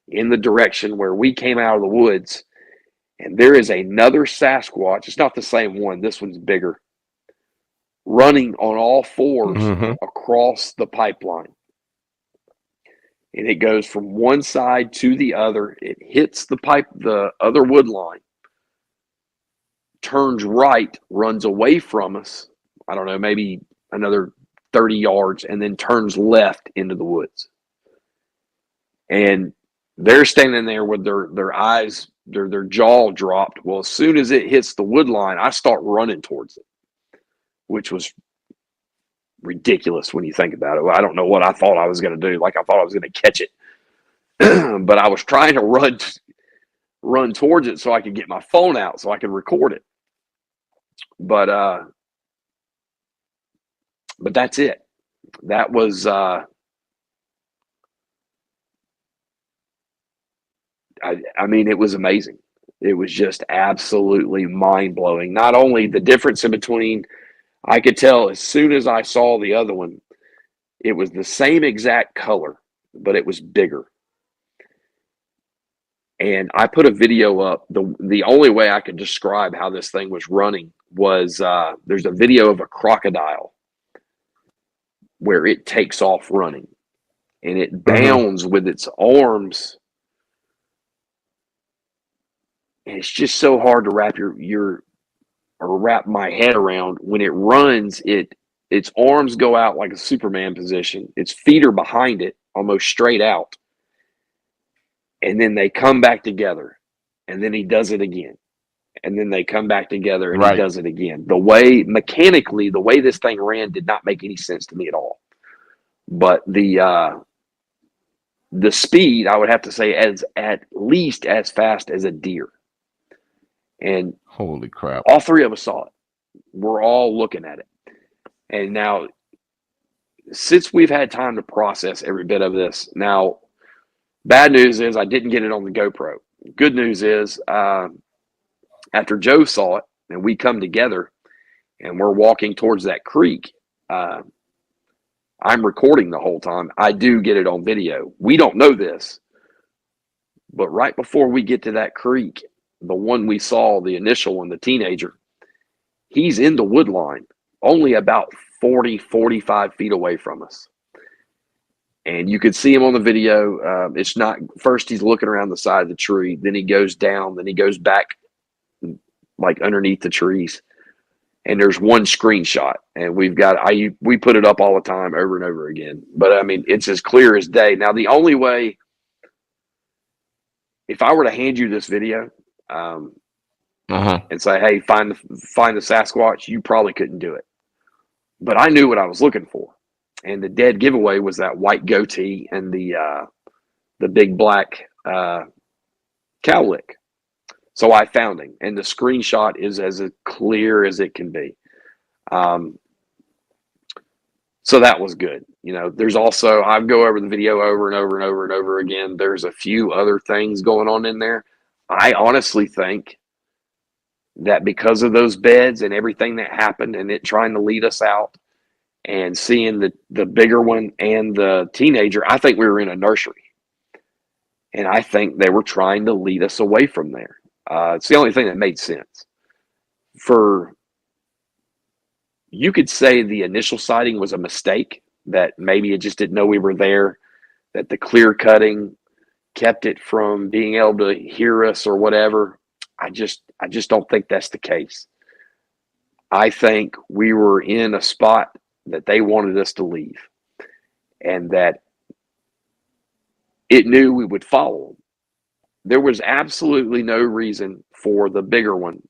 in the direction where we came out of the woods. And there is another Sasquatch. It's not the same one. This one's bigger, running on all fours across the pipeline. And it goes from one side to the other. It hits the other wood line, turns right, runs away from us. I don't know, maybe another 30 yards, and then turns left into the woods. And they're standing there with their eyes, their jaw dropped. Well, as soon as it hits the wood line, I start running towards it, which was ridiculous when you think about it. I don't know what I thought I was going to do. Like, I thought I was going to catch it. But I was trying to run towards it so I could get my phone out so I could record it. But that's it. That was I mean, it was amazing. It was just absolutely mind-blowing. Not only the difference in between, I could tell as soon as I saw the other one, it was the same exact color, but it was bigger. And I put a video up. The only way I could describe how this thing was running was there's a video of a crocodile where it takes off running, and it bounds with its arms. And it's just so hard to wrap my head around. When it runs, its arms go out like a Superman position. Its feet are behind it, almost straight out. And then they come back together, and then he does it again. And then they come back together, and he does it again. Mechanically, the way this thing ran did not make any sense to me at all. But the speed, I would have to say, at least as fast as a deer. And holy crap, all three of us saw it. We're all looking at it. And now, since we've had time to process every bit of this, now, bad news is I didn't get it on the GoPro. Good news is after Joe saw it and we come together and we're walking towards that creek, I'm recording the whole time. I do get it on video. We don't know this, but right before we get to that creek, the one we saw, the initial one, the teenager, he's in the wood line, only about 40, 45 feet away from us. And you could see him on the video. It's not, first he's looking around the side of the tree, then he goes down, then he goes back like underneath the trees. And there's one screenshot, and we put it up all the time over and over again. But I mean, it's as clear as day. Now, the only way, if I were to hand you this video, and say, "Hey, find the Sasquatch," you probably couldn't do it. But I knew what I was looking for, and the dead giveaway was that white goatee and the big black cowlick. So I found him, and the screenshot is as clear as it can be. So that was good. You know, there's also, I go over the video over and over and over and over again. There's a few other things going on in there. I honestly think that because of those beds and everything that happened and it trying to lead us out and seeing the bigger one and the teenager, I think we were in a nursery. And I think they were trying to lead us away from there. It's the only thing that made sense. You could say the initial sighting was a mistake, that maybe it just didn't know we were there, that the clear cutting kept it from being able to hear us or whatever. I just don't think that's the case. I think we were in a spot that they wanted us to leave, and that it knew we would follow them. There was absolutely no reason for the bigger one,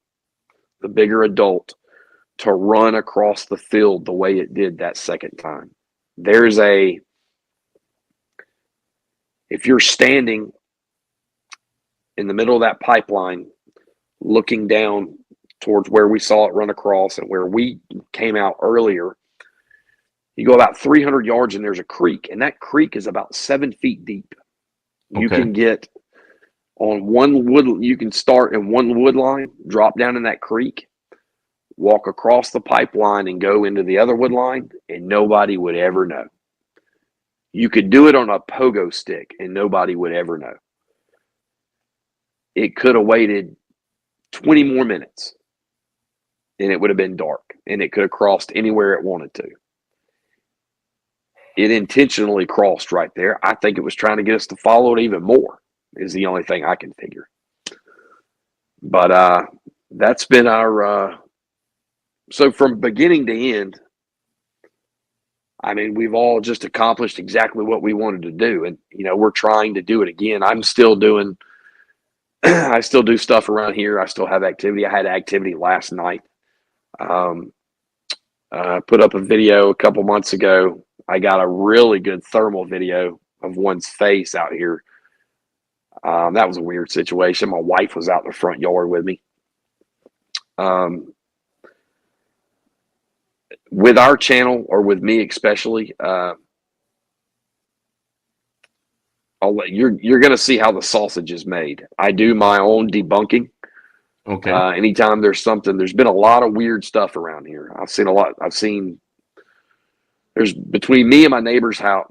the bigger adult, to run across the field the way it did that second time. If you're standing in the middle of that pipeline, looking down towards where we saw it run across and where we came out earlier, you go about 300 yards and there's a creek, and that creek is about 7 feet deep. You can get on one wood, you can start in one wood line, drop down in that creek, walk across the pipeline and go into the other wood line, and nobody would ever know. You could do it on a pogo stick, and nobody would ever know. It could have waited 20 more minutes, and it would have been dark, and it could have crossed anywhere it wanted to. It intentionally crossed right there. I think it was trying to get us to follow it even more, is the only thing I can figure. But that's been our so from beginning to end, I mean, we've all just accomplished exactly what we wanted to do. And, we're trying to do it again. I'm still doing, I still do stuff around here. I still have activity. I had activity last night. Put up a video a couple months ago. I got a really good thermal video of one's face out here. That was a weird situation. My wife was out in the front yard with me. With our channel, or with me especially, you're going to see how the sausage is made. I do my own debunking. Okay. Anytime there's been a lot of weird stuff around here. I've seen a lot. There's between me and my neighbor's house,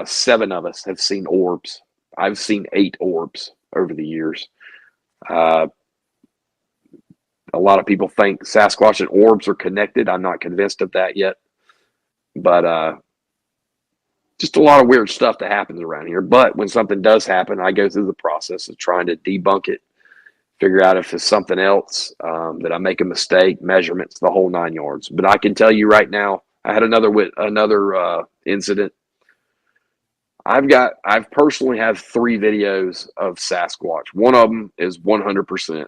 7 of us have seen orbs. I've seen 8 orbs over the years. A lot of people think Sasquatch and orbs are connected. I'm not convinced of that yet. But just a lot of weird stuff that happens around here. But when something does happen, I go through the process of trying to debunk it, figure out if it's something else, that I make a mistake, measurements, the whole 9 yards. But I can tell you right now, I had another incident. I've personally have 3 videos of Sasquatch. One of them is 100%.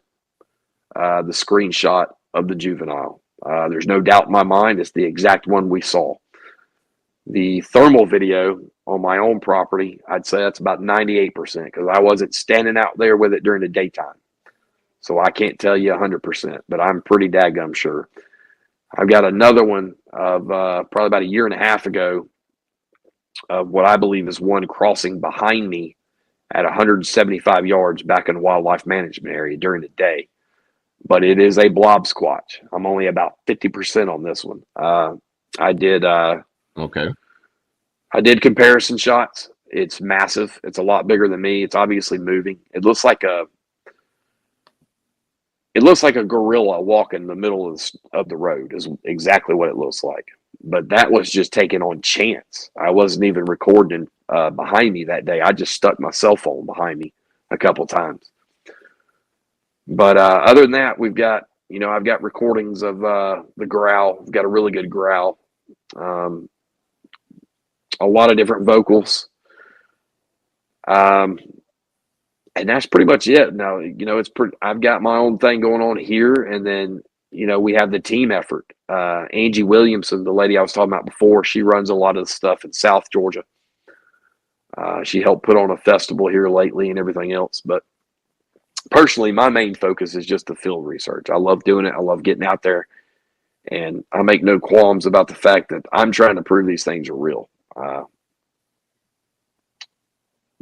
The screenshot of the juvenile. There's no doubt in my mind it's the exact one we saw. The thermal video on my own property, I'd say that's about 98% because I wasn't standing out there with it during the daytime. So I can't tell you 100%, but I'm pretty daggum sure. I've got another one of probably about a year and a half ago of what I believe is one crossing behind me at 175 yards back in the wildlife management area during the day. But it is a blob squatch. I'm only about 50% on this one. I did comparison shots. It's massive. It's a lot bigger than me. It's obviously moving. It looks like a gorilla walking in the middle of the road is exactly what it looks like. But that was just taken on chance. I wasn't even recording behind me that day. I just stuck my cell phone behind me a couple times. But other than that, we've got, I've got recordings of the growl. We've got a really good growl. A lot of different vocals. And that's pretty much it. Now, I've got my own thing going on here. And then, we have the team effort. Angie Williamson, the lady I was talking about before, she runs a lot of the stuff in South Georgia. She helped put on a festival here lately and everything else. But personally, my main focus is just the field research. I love doing it. I love getting out there. And I make no qualms about the fact that I'm trying to prove these things are real.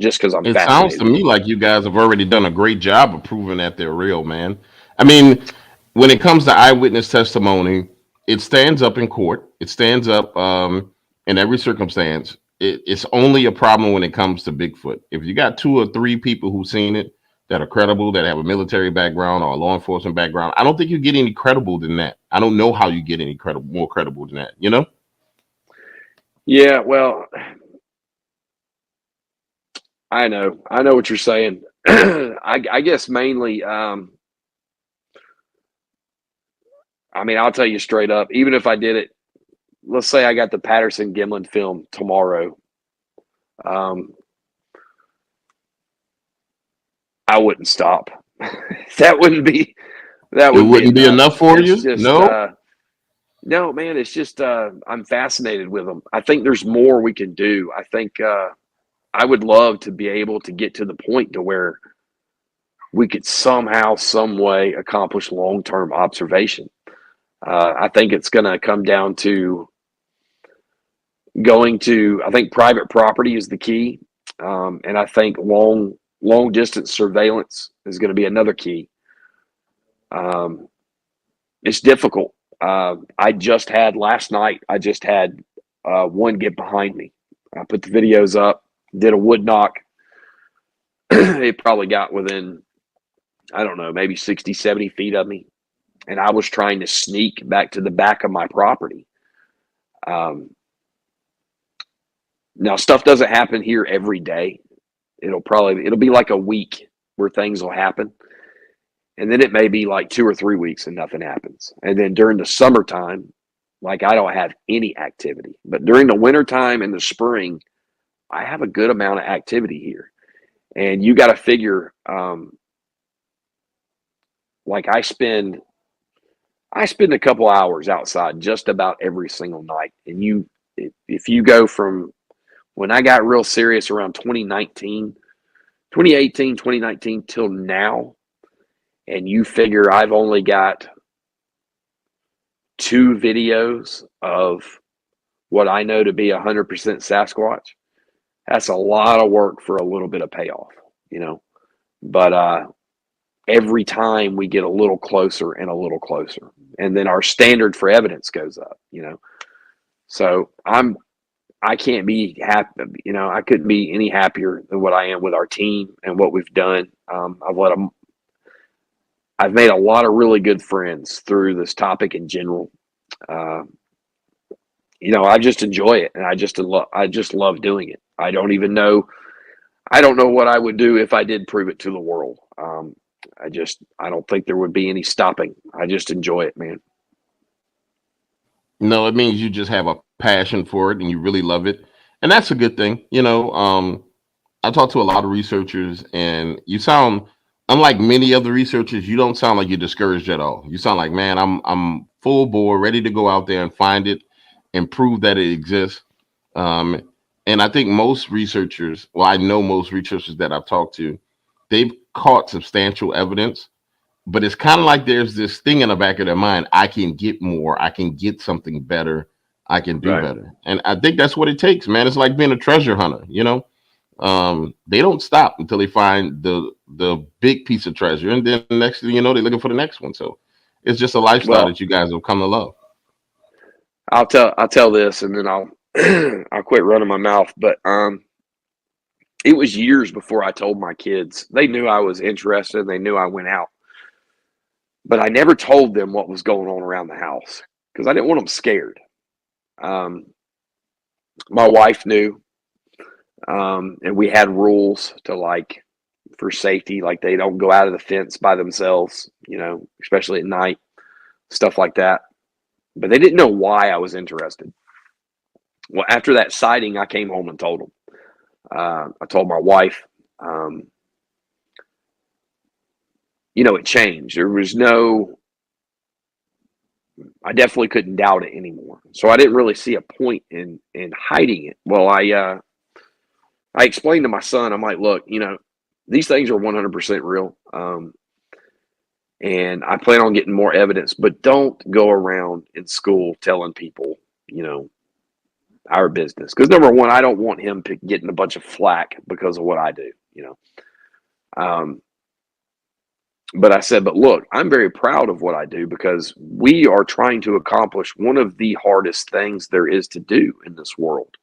Just because I'm fascinated. It sounds to me like you guys have already done a great job of proving that they're real, man. I mean, when it comes to eyewitness testimony, it stands up in court. It stands up in every circumstance. It's only a problem when it comes to Bigfoot. If you got 2 or 3 people who've seen it that are credible, that have a military background or a law enforcement background, I don't think you get any credible than that. I don't know how you get any more credible than that, Yeah, well, I know what you're saying. I guess mainly, I'll tell you straight up, even if I did it, let's say I got the Patterson Gimlin film tomorrow, I wouldn't stop. That wouldn't be enough for you? Just, no? No, man, it's just, I'm fascinated with them. I think there's more we can do. I think, I would love to be able to get to the point to where we could somehow, some way accomplish long-term observation. I think it's going to come down to I think private property is the key. And I think long distance surveillance is going to be another key. it's difficult. I just had last night. I just had one get behind me. I put the videos up, did a wood knock. It probably got within, I don't know, maybe 60, 70 feet of me. And I was trying to sneak back to the back of my property. Now, stuff doesn't happen here every day. It'll be like a week where things will happen. And then it may be like 2 or 3 weeks and nothing happens. And then during the summertime, like I don't have any activity. But during the wintertime and the spring, I have a good amount of activity here. And you got to figure, like I spend a couple hours outside just about every single night. And if you go from when I got real serious around 2018, 2019 till now, and you figure I've only got 2 videos of what I know to be 100% Sasquatch, that's a lot of work for a little bit of payoff, you know. But every time we get a little closer and a little closer, and then our standard for evidence goes up, you know. So I can't be happy, you know. I couldn't be any happier than what I am with our team and what we've done. I've made a lot of really good friends through this topic in general. Uh, you know, I just enjoy it, and I just love doing it. I don't know what I would do if I did prove it to the world. I don't think there would be any stopping. I just enjoy it, man. No, it means you just have a passion for it and you really love it. And that's a good thing. I talk to a lot of researchers and you sound unlike many other researchers, you don't sound like you're discouraged at all. You sound like, man, I'm full bore, ready to go out there and find it and prove that it exists. Um, and I think most researchers, well, I know most researchers that I've talked to, they've caught substantial evidence, but it's kind of like there's this thing in the back of their mind: I can get more, I can get something better, I can do Right. better. And I think that's what it takes, man. It's like being a treasure hunter. They don't stop until they find the big piece of treasure, and then next thing you know, they're looking for the next one. So it's just a lifestyle Well, that you guys have come to love. I'll tell this, and then I'll I'll quit running my mouth. But it was years before I told my kids. They knew I was interested. They knew I went out, but I never told them what was going on around the house because I didn't want them scared. Um, my wife knew, and we had rules to like for safety, like they don't go out of the fence by themselves, you know, especially at night, stuff like that. But they didn't know why I was interested. Well, after that sighting, I came home and told them. I told my wife, um, you know, it changed. There was no, I definitely couldn't doubt it anymore. So I didn't really see a point in hiding it. Well, I explained to my son, I'm like, look, you know, these things are 100% real. And I plan on getting more evidence, but don't go around in school telling people, you know, our business. Because number one, I don't want him getting a bunch of flack because of what I do, you know. Um, but I said, but look, I'm very proud of what I do because we are trying to accomplish one of the hardest things there is to do in this world.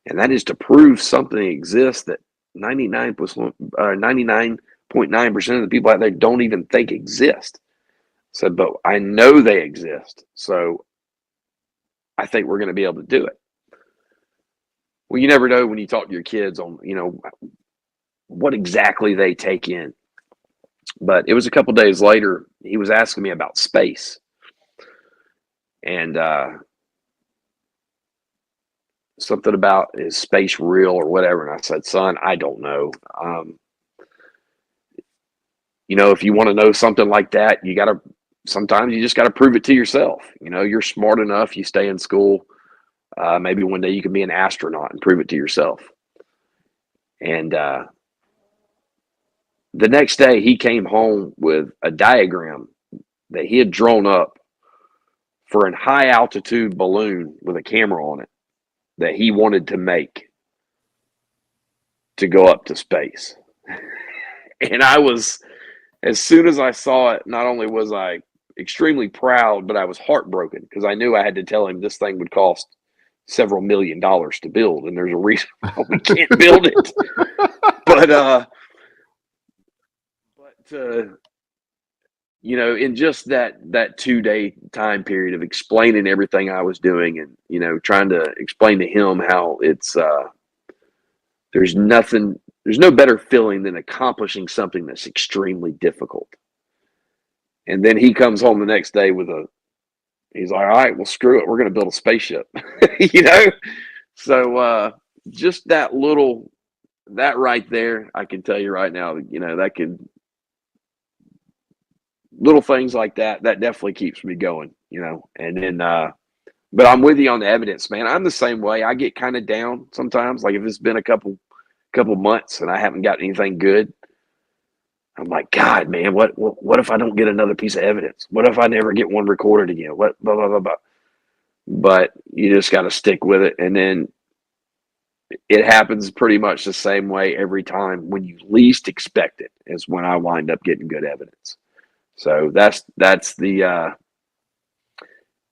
And that is to prove something exists that 99.9% of the people out there don't even think exist. So, but I know they exist. So I think we're going to be able to do it. Well, you never know when you talk to your kids on, you know, what exactly they take in. But it was a couple days later, he was asking me about space. And something about is space real or whatever. And I said, son, I don't know. You know, if you want to know something like that, sometimes you just got to prove it to yourself. You know, you're smart enough, you stay in school. Maybe one day you can be an astronaut and prove it to yourself. And the next day he came home with a diagram that he had drawn up for a high altitude balloon with a camera on it that he wanted to make to go up to space. And as soon as I saw it, not only was I extremely proud, but I was heartbroken because I knew I had to tell him this thing would cost several $1,000,000 to build, and there's a reason why we can't build it. But you know, in just that 2 day time period of explaining everything I was doing, and you know, trying to explain to him how it's there's nothing, there's no better feeling than accomplishing something that's extremely difficult. And then he comes home the next day with he's like, all right, well, screw it, we're going to build a spaceship, you know. So just that right there, I can tell you right now, you know, that could, little things like that definitely keeps me going, you know. And then but I'm with you on the evidence, man. I'm the same way. I get kind of down sometimes, like if it's been a couple months and I haven't got anything good, I'm like, God, man, what if I don't get another piece of evidence? What if I never get one recorded again? What blah blah blah blah. But you just got to stick with it, and then it happens pretty much the same way every time. When you least expect it is when I wind up getting good evidence. So that's the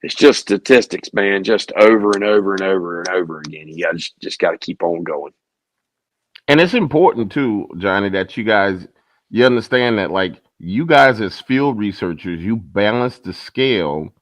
it's just statistics, man. Just over and over and over and over again. You got just got to keep on going. And it's important too, Johnny, that you understand that like you guys as field researchers, you balance the scale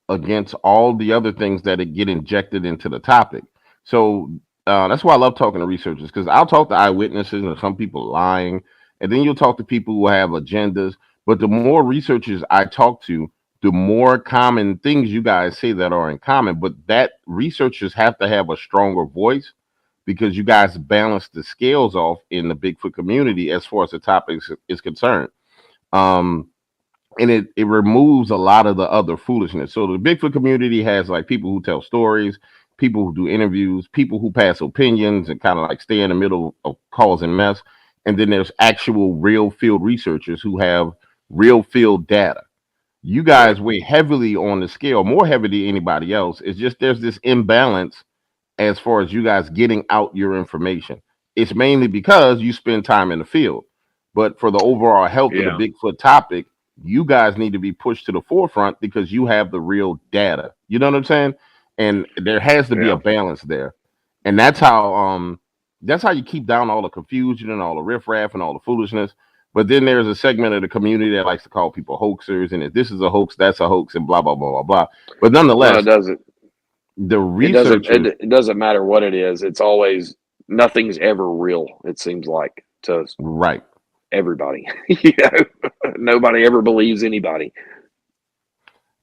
against all the other things that get injected into the topic. So that's why I love talking to researchers, because I'll talk to eyewitnesses and some people lying, and then you'll talk to people who have agendas. But the more researchers I talk to, the more common things you guys say that are in common. But that researchers have to have a stronger voice because you guys balance the scales off in the Bigfoot community as far as the topic is concerned. Um, and it removes a lot of the other foolishness. So the Bigfoot community has like people who tell stories, people who do interviews, people who pass opinions and kind of like stay in the middle of causing mess. And then there's actual real field researchers who have real field data. You Right. guys weigh heavily on the scale, more heavy than anybody else. It's just there's this imbalance as far as you guys getting out your information. It's mainly because you spend time in the field. But for the overall health of the Yeah. Bigfoot topic, you guys need to be pushed to the forefront because you have the real data. You know what I'm saying? And there has to be a Yeah. balance there. And that's how you keep down all the confusion and all the riffraff and all the foolishness. But then there's a segment of the community that likes to call people hoaxers, and if this is a hoax, that's a hoax, and blah blah blah blah blah. But Well, it nonetheless, doesn't. the It doesn't. researchers, It doesn't matter what it is. It's always, nothing's ever real. It seems like to right? everybody. You know, nobody ever believes anybody.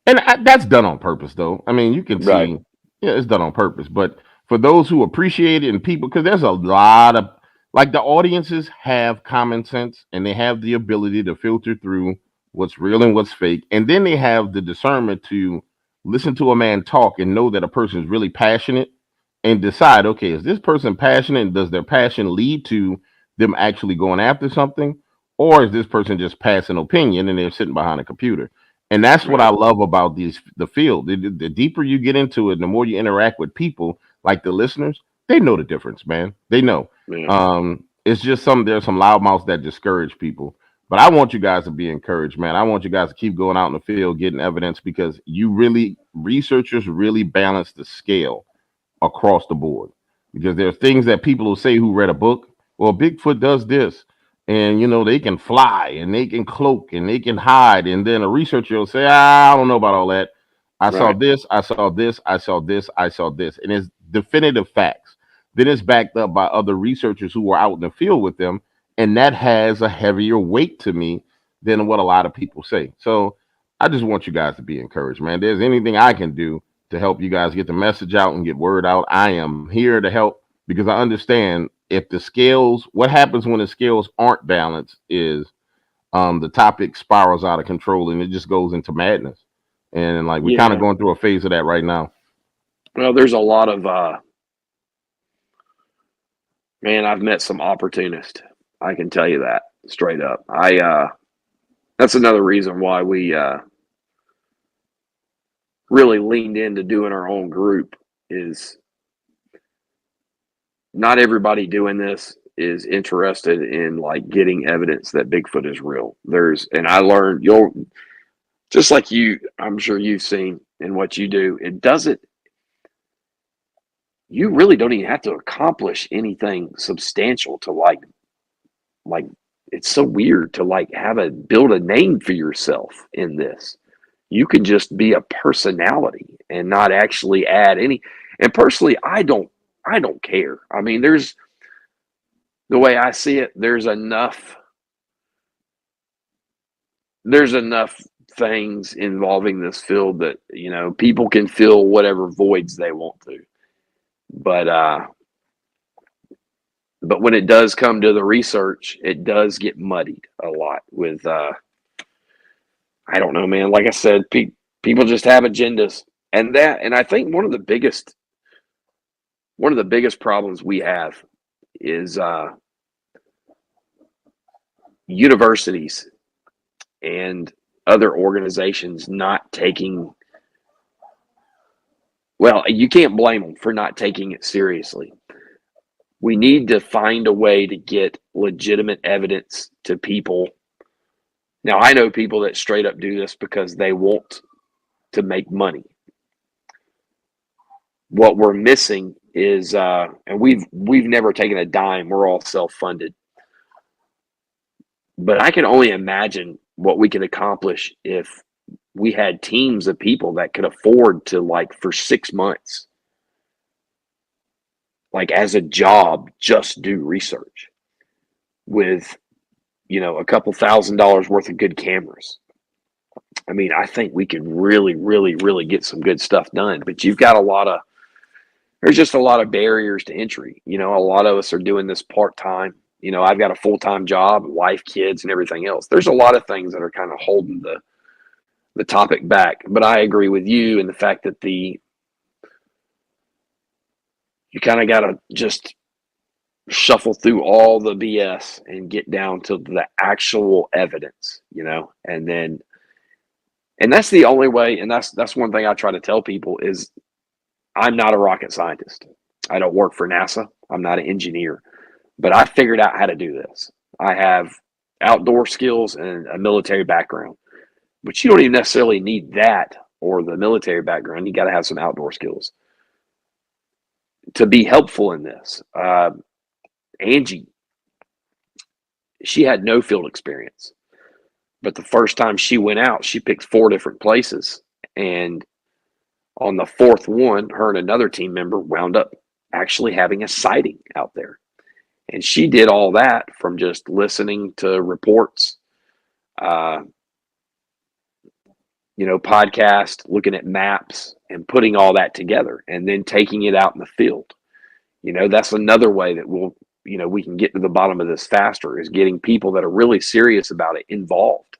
And that's done on purpose, though. I mean, you can Right. see, yeah, it's done on purpose. But for those who appreciate it and people, because there's a lot of, like, the audiences have common sense and they have the ability to filter through what's real and what's fake. And then they have the discernment to listen to a man talk and know that a person is really passionate and decide, okay, is this person passionate? And does their passion lead to them actually going after something? Or is this person just passing opinion and they're sitting behind a computer? And that's what I Right. love about the field. The deeper you get into it, the more you interact with people, like the listeners, they know the difference, man. They know. Yeah. It's just there's some loudmouths that discourage people. But I want you guys to be encouraged, man. I want you guys to keep going out in the field, getting evidence, because researchers really balance the scale across the board. Because there are things that people will say who read a book. Well, Bigfoot does this, and they can fly and they can cloak and they can hide, and then a researcher will say, I don't know about all that. I saw Right. this, I saw this, I saw this, I saw this, and it's definitive facts. Then it's backed up by other researchers who were out in the field with them, and that has a heavier weight to me than what a lot of people say. So I just want you guys to be encouraged, man. There's anything I can do to help you guys get the message out and get word out, I am here to help, because I understand if the scales, what happens when the scales aren't balanced is the topic spirals out of control and it just goes into madness. And like we're kind of Yeah. going through a phase of that right now. Well, there's a lot of man. I've met some opportunists. I can tell you that straight up. That's another reason why we really leaned into doing our own group. Is not everybody doing this is interested in like getting evidence that Bigfoot is real. And I learned just like you, I'm sure you've seen in what you do, it doesn't, you really don't even have to accomplish anything substantial to like, it's so weird to like build a name for yourself in this. You can just be a personality and not actually add any. And personally, I don't care. I mean, the way I see it, there's enough things involving this field that, people can fill whatever voids they want to. But when it does come to the research, it does get muddied a lot with I don't know, man. Like I said, people just have agendas, and I think one of the biggest problems we have is universities and other organizations not taking. Well, you can't blame them for not taking it seriously. We need to find a way to get legitimate evidence to people. Now, I know people that straight up do this because they want to make money. What we're missing is, and we've never taken a dime. We're all self-funded, but I can only imagine what we could accomplish if we had teams of people that could afford to, like, for 6 months, like as a job, just do research with, a couple $1,000s worth of good cameras. I mean, I think we could really, really, really get some good stuff done, but there's just a lot of barriers to entry. A lot of us are doing this part-time. I've got a full-time job, wife, kids, and everything else. There's a lot of things that are kind of holding the topic back, but I agree with you in the fact that you kind of got to just shuffle through all the BS and get down to the actual evidence, and that's the only way. And that's one thing I try to tell people is I'm not a rocket scientist. I don't work for NASA. I'm not an engineer, but I figured out how to do this. I have outdoor skills and a military background, but you don't even necessarily need that or the military background. You got to have some outdoor skills to be helpful in this. Angie, she had no field experience, but the first time she went out, she picked 4 different places. And on the fourth one, her and another team member wound up actually having a sighting out there. And she did all that from just listening to reports, podcast, looking at maps, and putting all that together, and then taking it out in the field. That's another way that we can get to the bottom of this faster, is getting people that are really serious about it involved,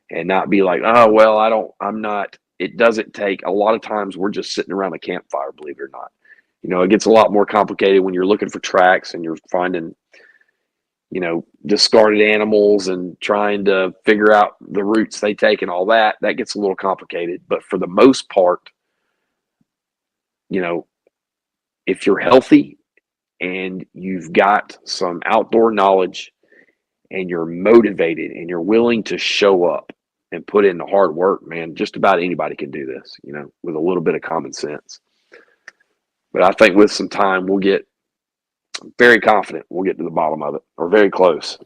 and not be like, oh, well, I'm not. It doesn't take, a lot of times we're just sitting around a campfire, believe it or not. It gets a lot more complicated when you're looking for tracks and you're finding, discarded animals and trying to figure out the routes they take and all that. That gets a little complicated. But for the most part, if you're healthy and you've got some outdoor knowledge and you're motivated and you're willing to show up and put in the hard work, man, just about anybody can do this, with a little bit of common sense. But I think with some time, very confident we'll get to the bottom of it, or very close.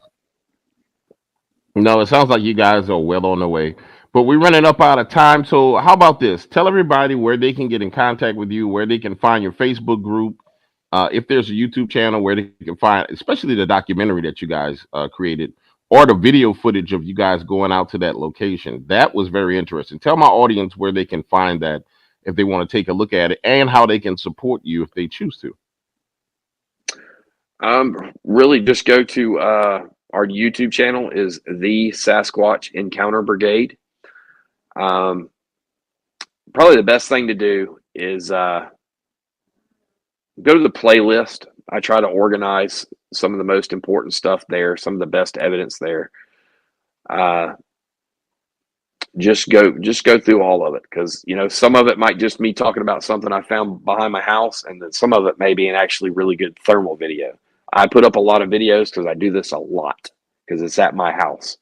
No, it sounds like you guys are well on the way. But we're running up out of time. So how about this? Tell everybody where they can get in contact with you, where they can find your Facebook group, if there's a YouTube channel where they can find, especially the documentary that you guys created, or the video footage of you guys going out to that location. That was very interesting. Tell my audience where they can find that if they want to take a look at it, and how they can support you if they choose to. Really just go to our YouTube channel is the Sasquatch Encounter Brigade. Probably the best thing to do is go to the playlist. I try to organize some of the most important stuff there, some of the best evidence there. Just go through all of it, because some of it might just me talking about something I found behind my house, and then some of it may be an actually really good thermal video. I put up a lot of videos because I do this a lot because it's at my house.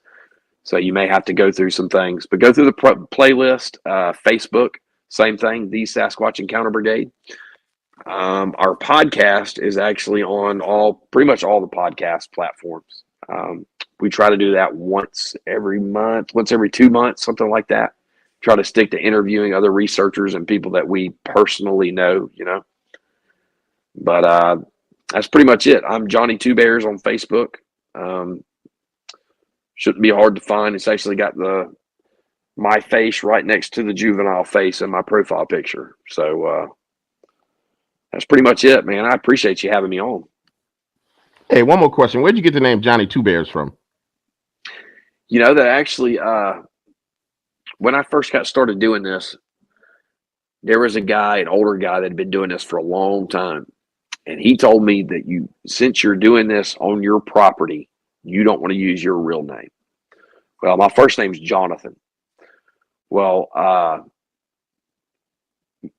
So you may have to go through some things, but go through the playlist. Facebook, same thing. The Sasquatch Encounter Brigade. Our podcast is actually on pretty much all the podcast platforms. We try to do that once every month, once every 2 months, something like that. Try to stick to interviewing other researchers and people that we personally know, But that's pretty much it. I'm Jonny Two Bears on Facebook. Shouldn't be hard to find. It's actually got my face right next to the juvenile face in my profile picture. So that's pretty much it, man. I appreciate you having me on. Hey, one more question. Where'd you get the name Jonny Two Bears from? That actually, when I first got started doing this, there was an older guy that had been doing this for a long time. And he told me that since you're doing this on your property, you don't want to use your real name. Well, my first name's Jonathan. Well,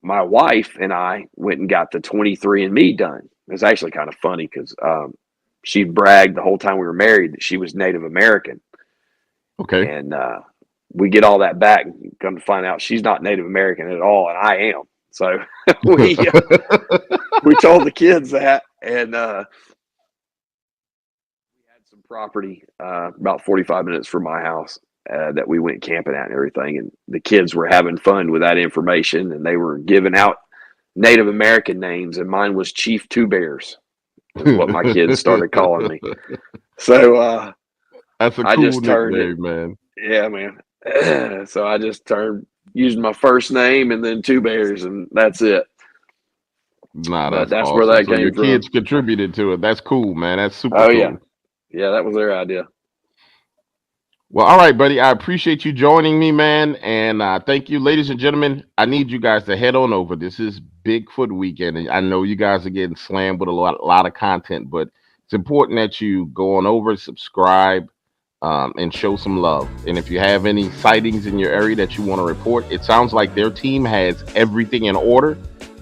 my wife and I went and got the 23andMe done. It was actually kind of funny because she bragged the whole time we were married that she was Native American. Okay. And we get all that back and come to find out she's not Native American at all, and I am. So we told the kids that, and we had some property about 45 minutes from my house that we went camping at and everything. And the kids were having fun with that information, and they were giving out Native American names, and mine was Chief Two Bears, is what my kids started calling me. So that's a cool nickname, man. Yeah, man. So I just using my first name and then Two Bears, and that's it. That's awesome. Where that came from. Your kids contributed to it. That's cool, man. That's super cool. Yeah, that was their idea. Well, all right, buddy. I appreciate you joining me, man. And thank you, ladies and gentlemen. I need you guys to head on over. This is Bigfoot weekend. And I know you guys are getting slammed with a lot of content, but it's important that you go on over, subscribe, and show some love. And if you have any sightings in your area that you want to report, it sounds like their team has everything in order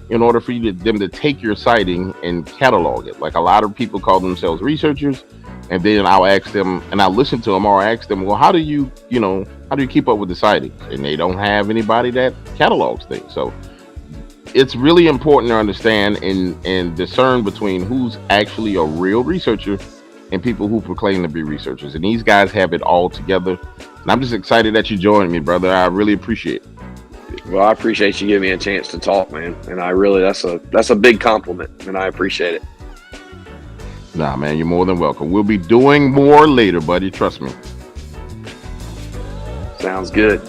for them to take your sighting and catalog it. Like a lot of people call themselves researchers, and then I'll ask them, and I'll listen to them, or I ask them, well, how do you keep up with the sightings? And they don't have anybody that catalogs things. So it's really important to understand and discern between who's actually a real researcher and people who proclaim to be researchers. And these guys have it all together. And I'm just excited that you joined me, brother. I really appreciate it. Well, I appreciate you giving me a chance to talk, man. And that's a big compliment, and I appreciate it. Nah, man, you're more than welcome. We'll be doing more later, buddy. Trust me. Sounds good.